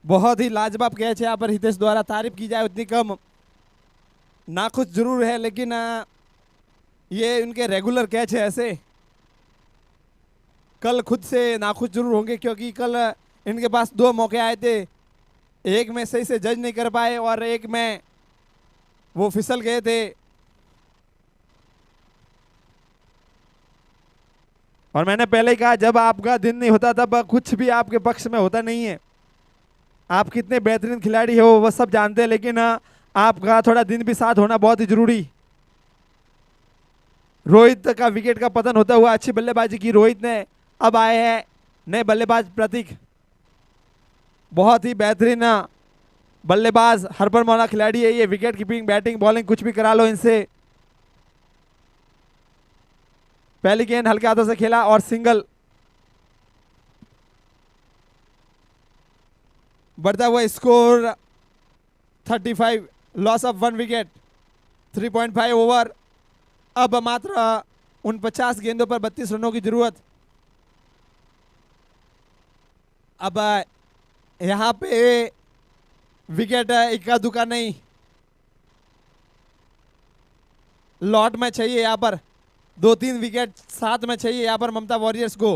D: बहुत ही लाजवाब कैच है यहाँ पर हितेश द्वारा, तारीफ की जाए उतनी कम। नाखुश जरूर है लेकिन ये उनके रेगुलर कैच है ऐसे। कल खुद से नाखुश जरूर होंगे क्योंकि कल इनके पास 2 मौके आए थे, एक में सही से जज नहीं कर पाए और एक में वो फिसल गए थे। और मैंने पहले ही कहा जब आपका दिन नहीं होता तब कुछ भी आपके पक्ष में होता नहीं है। आप कितने बेहतरीन खिलाड़ी हो वो सब जानते हैं, लेकिन आपका थोड़ा दिन भी साथ होना बहुत ही जरूरी। रोहित का विकेट का पतन होता हुआ अच्छी बल्लेबाजी की रोहित ने। अब आए हैं नए बल्लेबाज प्रतीक, बहुत ही बेहतरीन बल्लेबाज हरपर मौला खिलाड़ी है ये। विकेट कीपिंग, बैटिंग, बॉलिंग कुछ भी करा लो इनसे। पहली गेंद हल्के हाथों से खेला और सिंगल। बढ़ता हुआ score 35, loss of 1 wicket, 3.5 over. अब मात्र 49 गेंदों पर 32 रनों की जरूरत। अब यहाँ पे विकेट इक्का दुक्का नहीं, लॉट में चाहिए यहाँ पर 2-3 विकेट साथ में चाहिए यहाँ पर ममता वॉरियर्स को।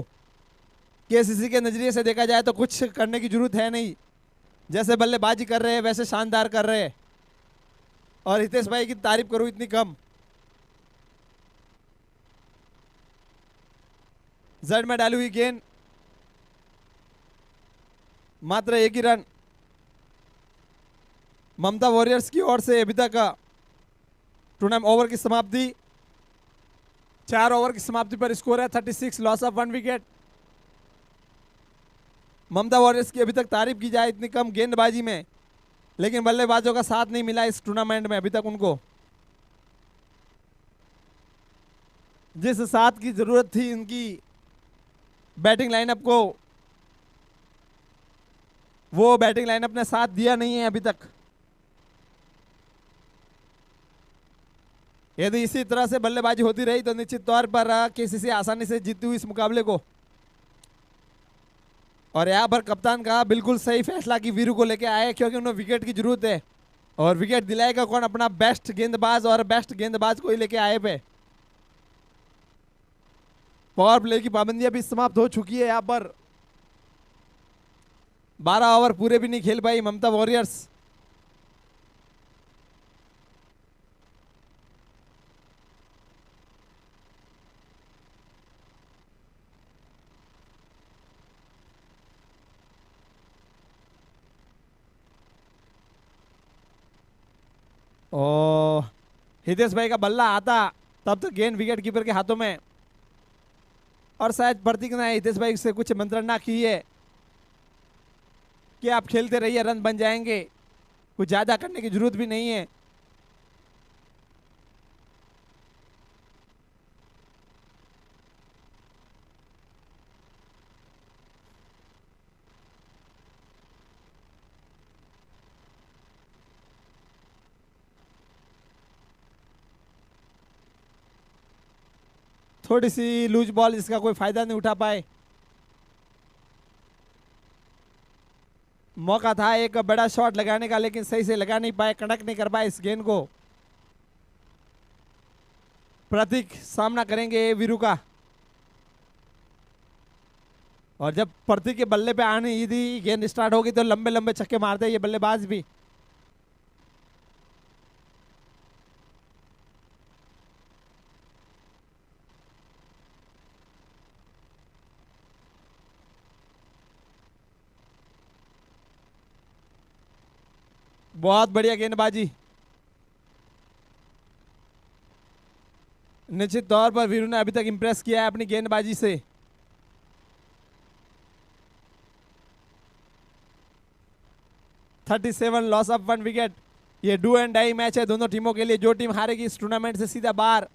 D: केसीसी के नजरिए से देखा जाए तो कुछ करने की जरूरत है नहीं, जैसे बल्लेबाजी कर रहे हैं वैसे शानदार कर रहे हैं। और हितेश भाई की तारीफ करूं इतनी कम। जड़ में डाली हुई गेंद, मात्र 1 ही रन ममता वॉरियर्स की ओर से। अभी तक टूर्नामेंट ओवर की समाप्ति, 4 ओवर की समाप्ति पर स्कोर है 36, loss of 1 wicket. Mamta Warriors की अभी तक तारीफ की जाए इतनी कम गेंदबाजी में, लेकिन बल्लेबाजों का साथ नहीं मिला इस टूर्नामेंट में अभी तक उनको। जिस साथ की जरूरत थी इनकी बैटिंग लाइनअप को, वो बैटिंग लाइनअप ने साथ दिया नहीं है अभी तक। यदि इसी तरह से बल्लेबाजी होती रही तो निश्चित तौर पर केसीसी आसानी से जीतती हुई इस मुकाबले को। और यहाँ पर कप्तान का बिल्कुल सही फैसला कि वीरू को लेके आए, क्योंकि उन्हें विकेट की जरूरत है। और विकेट दिलाएगा कौन? अपना बेस्ट गेंदबाज, और बेस्ट गेंदबाज को ही लेके आए पे। पावर प्ले की पाबंदियां भी समाप्त हो चुकी है यहाँ पर। 12 ओवर पूरे भी नहीं खेल पाई ममता वॉरियर्स। ओ हितेश भाई का बल्ला आता तब तो गेंद विकेट कीपर के हाथों में। और शायद प्रतीक ने हितेश भाई से कुछ मंत्रणा की है कि आप खेलते रहिए, रन बन जाएंगे, कुछ ज्यादा करने की जरूरत भी नहीं है। थोड़ी सी लूज बॉल, इसका कोई फायदा नहीं उठा पाए। मौका था एक बड़ा शॉट लगाने का, लेकिन सही से लगा नहीं पाए, कनेक्ट नहीं कर पाए इस गेंद को। प्रतीक सामना करेंगे वीरू का। और जब प्रतीक के बल्ले पे आने ही थी गेंद स्टार्ट होगी तो लंबे लंबे छक्के मारते ये बल्लेबाज भी। बहुत बढ़िया गेंदबाजी। निश्चित तौर पर वीरू ने अभी तक इंप्रेस किया है अपनी गेंदबाजी से। (37) लॉस ऑफ 1 विकेट। ये डू एंड डाई मैच है दोनों टीमों के लिए। जो टीम हारेगी इस टूर्नामेंट से सीधा बाहर,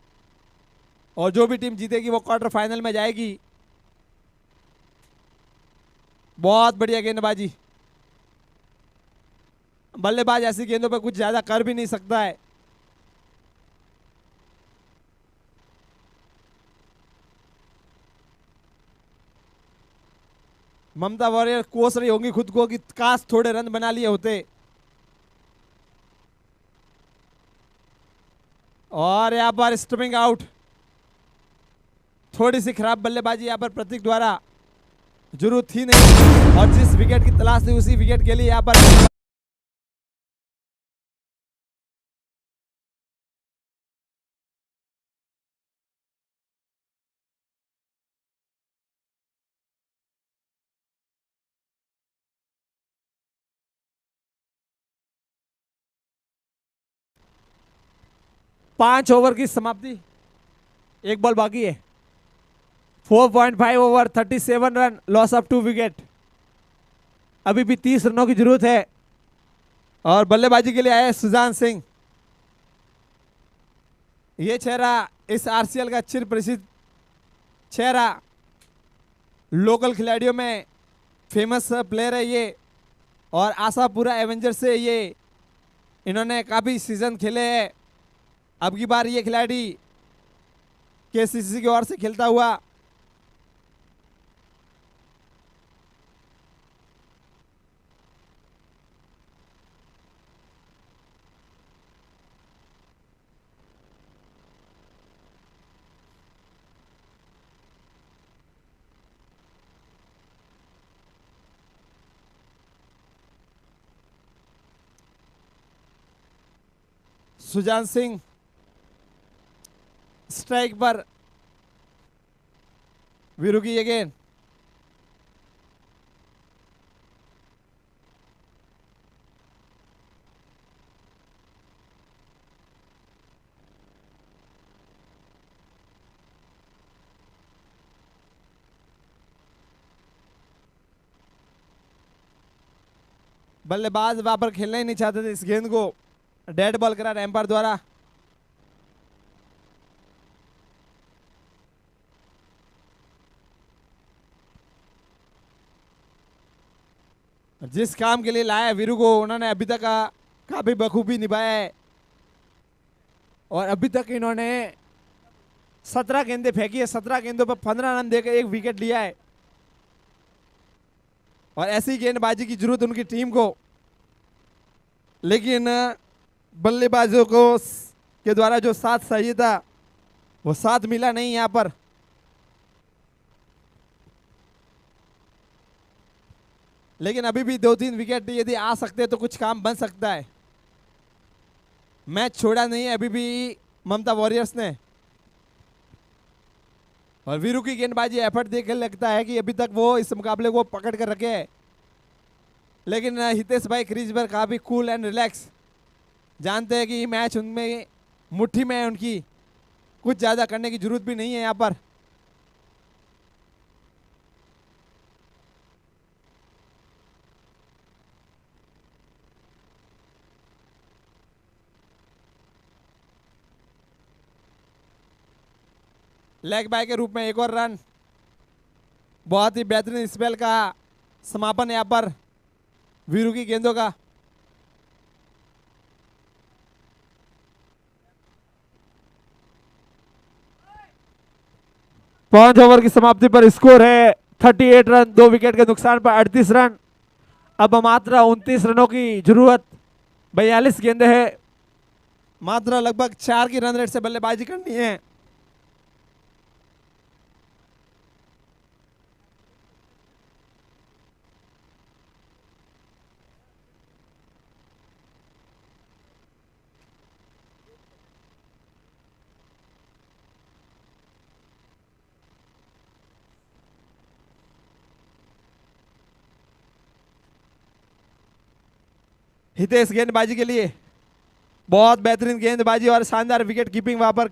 D: और जो भी टीम जीतेगी वो क्वार्टर फाइनल में जाएगी। बहुत बढ़िया गेंदबाजी। बल्लेबाज ऐसी गेंदों पर कुछ ज्यादा कर भी नहीं सकता है। ममता वॉरियर कोस रही होंगी खुद को कि काश थोड़े रन बना लिए होते। और यहाँ पर स्टम्पिंग आउट, थोड़ी सी खराब बल्लेबाजी यहाँ पर प्रतीक द्वारा, जरूरत थी नहीं, और जिस विकेट की तलाश थी उसी विकेट के लिए यहाँ पर पांच ओवर की समाप्ति, एक बॉल बाकी है। 4.5 over 37 run, loss of 2 wicket. अभी भी 30 रनों की जरूरत है और बल्लेबाजी के लिए आए सुजान सिंह। ये चेहरा इस आरसीएल का चिर प्रसिद्ध चेहरा, लोकल खिलाड़ियों में फेमस प्लेयर है ये, और आशापुरा एवेंजर्स से ये इन्होंने काफ़ी सीजन खेले हैं। अब की बार ये खिलाड़ी केसीसी की ओर से खेलता हुआ सुजान सिंह स्ट्राइक पर, वीरू की ये गेंद, बल्लेबाज वहां पर खेलना ही नहीं चाहते थे, इस गेंद को डेड बॉल करा एम्पायर द्वारा। जिस काम के लिए लाया वीरू को उन्होंने अभी तक काफी बखूबी निभाया है, और अभी तक इन्होंने 17 गेंदें फेंकी है, 17 गेंदों पर 15 रन देकर एक विकेट लिया है, और ऐसी गेंदबाजी की जरूरत उनकी टीम को, लेकिन बल्लेबाजों को के द्वारा जो साथ चाहिए था वो साथ मिला नहीं यहां पर। लेकिन अभी भी 2-3 विकेट यदि आ सकते तो कुछ काम बन सकता है। मैच छोड़ा नहीं है अभी भी ममता वॉरियर्स ने, और वीरू की गेंदबाजी एफर्ट देख लगता है कि अभी तक वो इस मुकाबले को पकड़ कर रखे है। लेकिन हितेश भाई क्रीज पर काफी कूल एंड रिलैक्स, जानते हैं कि मैच उनमें मुट्ठी में है उनकी, कुछ ज्यादा करने की जरूरत भी नहीं है यहाँ पर। लेग बाय के रूप में एक और रन, बहुत ही बेहतरीन स्पेल का समापन यहाँ पर वीरू की गेंदों का। पांच ओवर की समाप्ति पर स्कोर है 38 रन, 2 विकेट के नुकसान पर 38 रन। अब मात्र 29 रनों की जरूरत, 42 गेंदें हैं, मात्र लगभग 4 की रन रेट से बल्लेबाजी करनी है। हितेश गेंदबाजी के लिए बहुत बेहतरीन गेंदबाजी और शानदार विकेट कीपिंग, वहां पर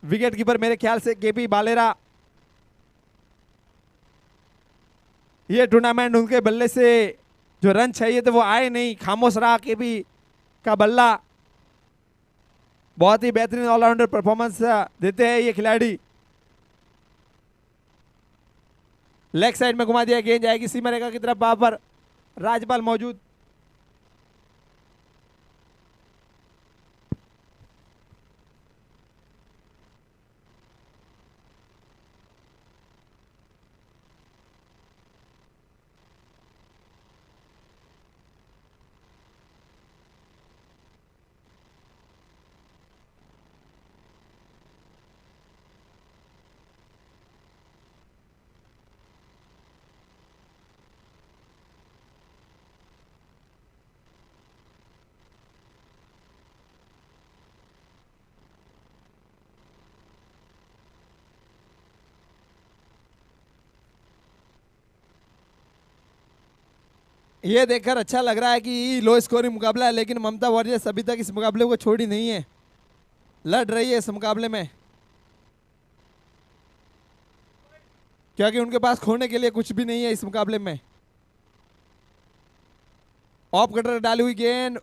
D: विकेट कीपर मेरे ख्याल से केपी बालेरा। ये टूर्नामेंट उनके बल्ले से जो रन चाहिए थे वो आए नहीं, खामोश रहा केपी का बल्ला। बहुत ही बेहतरीन ऑलराउंडर परफॉर्मेंस देते हैं ये खिलाड़ी। लेग साइड में घुमा दिया, गेंद जाएगी सीमा रेखा की तरफ, वहां पर राजपाल मौजूद। ये देखकर अच्छा लग रहा है कि लो स्कोरिंग मुकाबला है, लेकिन ममता वॉरियर्स अभी तक इस मुकाबले को छोड़ी नहीं है, लड़ रही है इस मुकाबले में, क्योंकि उनके पास खोने के लिए कुछ भी नहीं है इस मुकाबले में। ऑफ कटर डाली हुई गेंद,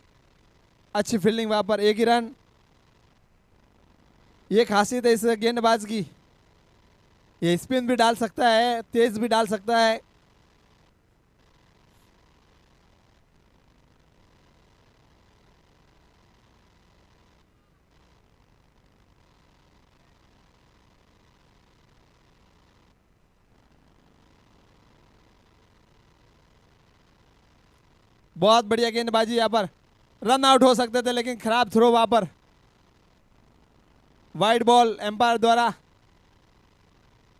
D: अच्छी फील्डिंग वहां पर, एक ही रन। ये खासियत है इस गेंदबाज की, ये स्पिन भी डाल सकता है, तेज भी डाल सकता है। बहुत बढ़िया गेंदबाजी, यहाँ पर रन आउट हो सकते थे लेकिन खराब थ्रो वहां पर, वाइड बॉल एम्पायर द्वारा।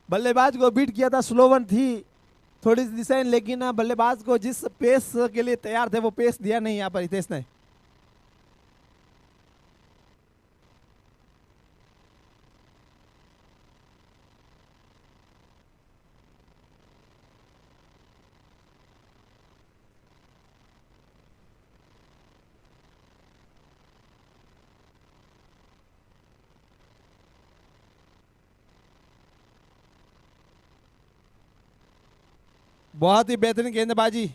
D: बल्लेबाज को बीट किया था, स्लो वन थी थोड़ी सी डिसाइन, लेकिन बल्लेबाज को जिस पेस के लिए तैयार थे वो पेस दिया नहीं यहाँ पर हितेश ने। बहुत ही बेहतरीन गेंदबाजी।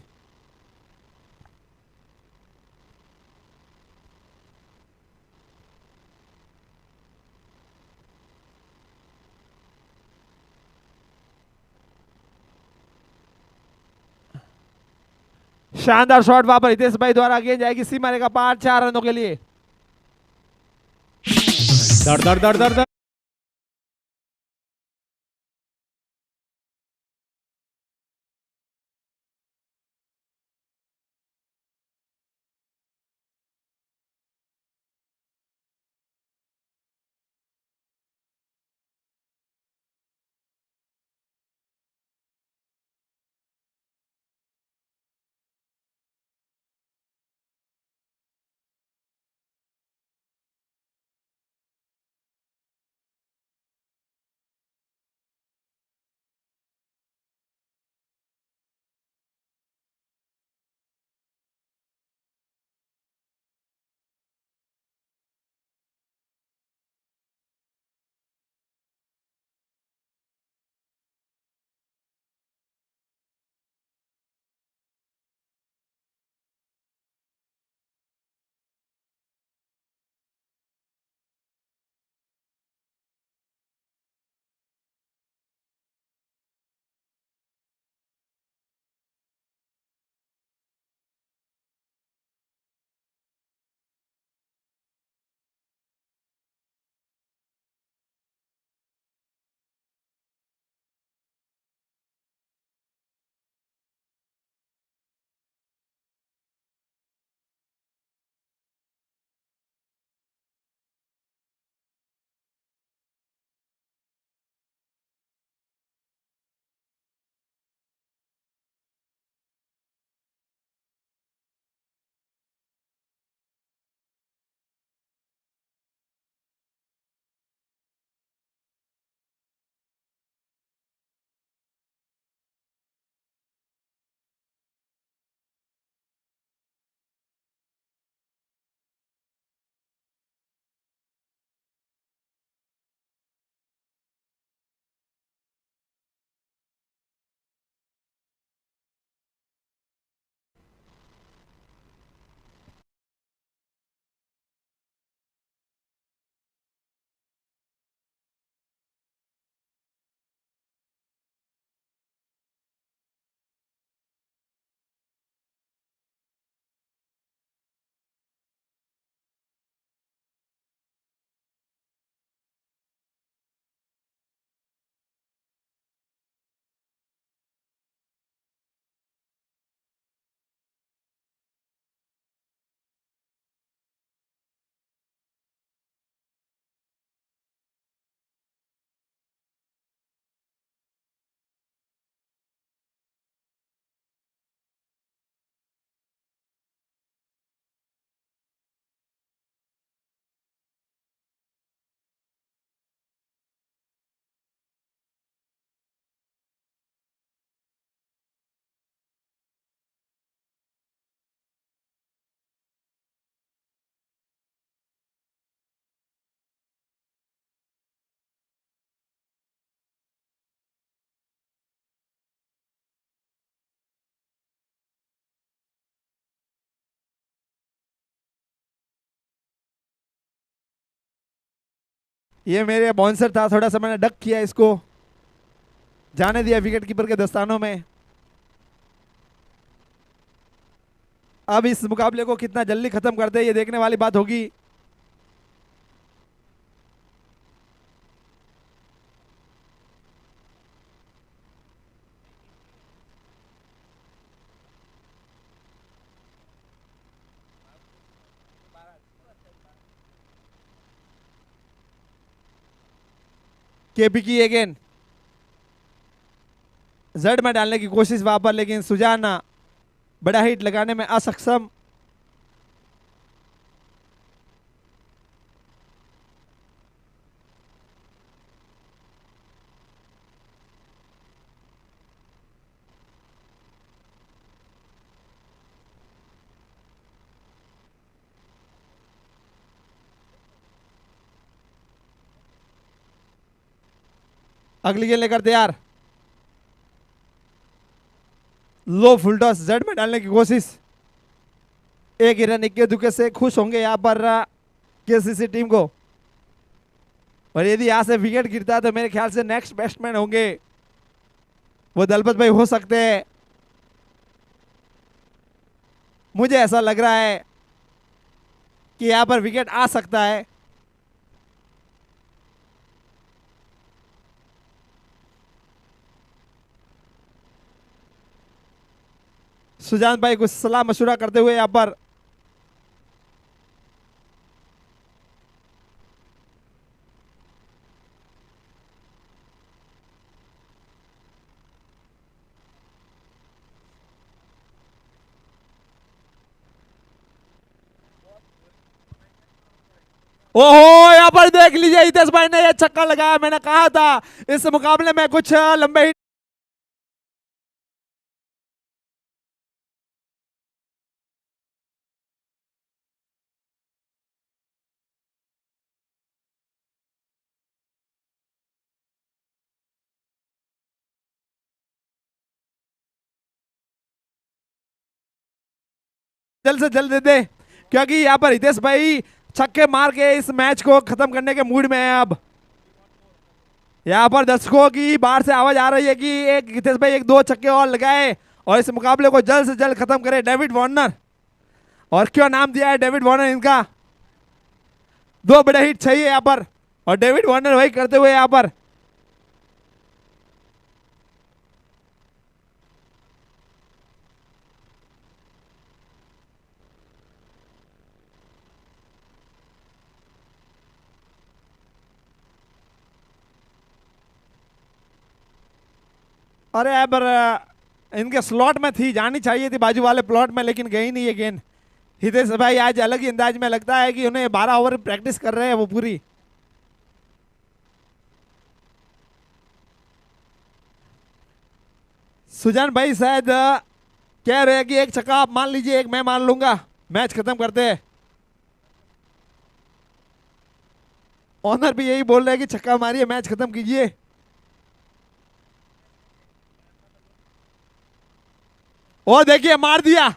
D: शानदार शॉट वहां पर हितेश भाई द्वारा, गेंद जाएगी सीमा रेखा पार, 4 रनों के लिए।
C: धड़ धड़ धड़ धड़ धड़
D: ये मेरे बाउंसर था, थोड़ा सा मैंने डक किया इसको, जाने दिया विकेट कीपर के दस्तानों में। अब इस मुकाबले को कितना जल्दी खत्म करते हैं ये देखने वाली बात होगी। केपी की अगेन जड़ में डालने की कोशिश वहां पर, लेकिन सुजाना बड़ा हिट लगाने में असक्षम। अगली गेंद लेकर तैयार, लो फुल टॉस जड़ में डालने की कोशिश। एक ही रन इक्के दुक्के से खुश होंगे यहाँ पर केसीसी टीम को, और यदि यहाँ से विकेट गिरता है तो मेरे ख्याल से नेक्स्ट बैट्समैन होंगे वो दलपत भाई हो सकते हैं। मुझे ऐसा लग रहा है कि यहाँ पर विकेट आ सकता है। सुजान भाई कुछ सलाह मशुरा करते हुए यहाँ पर ओहो, यहाँ पर देख लीजिए हितेश भाई ने ये छक्का लगाया। मैंने कहा था इस मुकाबले में कुछ लंबे हिट जल्द से जल्द दे दे, क्योंकि यहाँ पर हितेश भाई छक्के मार के इस मैच को खत्म करने के मूड में है। अब यहाँ पर दर्शकों की बाहर से आवाज आ रही है कि एक हितेश भाई एक दो छक्के और लगाए और इस मुकाबले को जल्द से जल्द खत्म करे। डेविड वार्नर, और क्यों नाम दिया है डेविड वार्नर इनका, दो बड़े हिट चाहिए यहाँ पर और डेविड वार्नर वही करते हुए यहाँ पर। अरे यार इनके स्लॉट में थी, जानी चाहिए थी बाजू वाले प्लॉट में, लेकिन गई नहीं है गेंद। हितेश भाई आज अलग ही अंदाज में लगता है कि उन्हें 12 ओवर प्रैक्टिस कर रहे हैं वो पूरी। सुजान भाई शायद कह रहे हैं कि एक छक्का आप मान लीजिए, एक मैं मान लूंगा, मैच खत्म करते हैं। ऑनर भी यही बोल रहे हैं कि छक्का मारिए, मैच खत्म कीजिए। और देखिए मार दिया,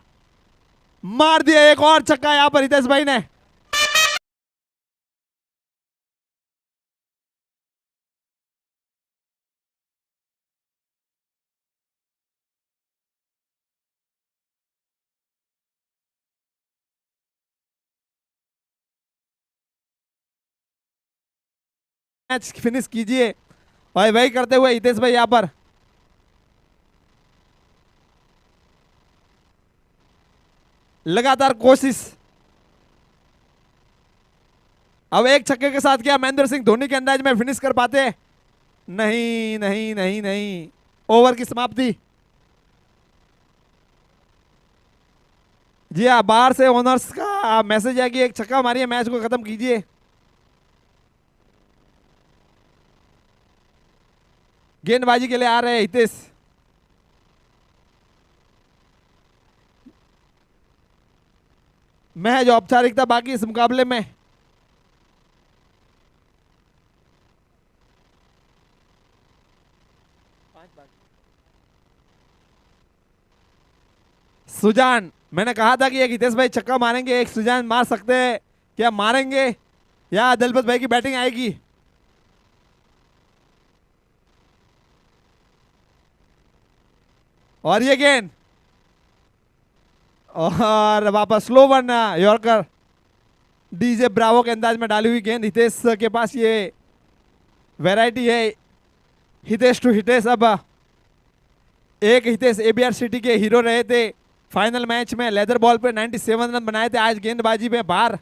D: मार दिया एक और छक्का यहां पर हितेश भाई ने। मैच फिनिश कीजिए, और वही करते हुए हितेश भाई यहां पर लगातार कोशिश। अब एक छक्के के साथ क्या महेंद्र सिंह धोनी के अंदाज में फिनिश कर पाते? नहीं नहीं नहीं नहीं, ओवर की समाप्ति। जी हाँ, बाहर से ओनर्स का मैसेज है कि एक छक्का मारिए, मैच को खत्म कीजिए। गेंदबाजी के लिए आ रहे हैं हितेश। महज औपचारिकता बाकी इस मुकाबले में। सुजान, मैंने कहा था कि एक हितेश भाई छक्का मारेंगे, एक सुजान मार सकते हैं। क्या मारेंगे या दलपत भाई की बैटिंग आएगी? और ये गेंद और वापस slow one yorker. DJ Bravo के अंदाज में डाली हुई गेंद। हितेश के पास ये वैरायटी है। हितेश टू हितेश। अब एक हितेश एबीआर सिटी के हीरो रहे थे फाइनल मैच में, लेदर बॉल पे 97 रन बनाए थे। आज गेंदबाजी में बाहर।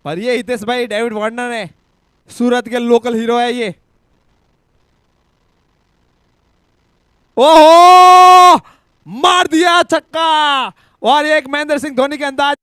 D: पर ये हितेश भाई डेविड वार्नर है, सूरत के लोकल हीरो है ये। ओहो, मार दिया छक्का। और एक महेंद्र सिंह धोनी के अंदाज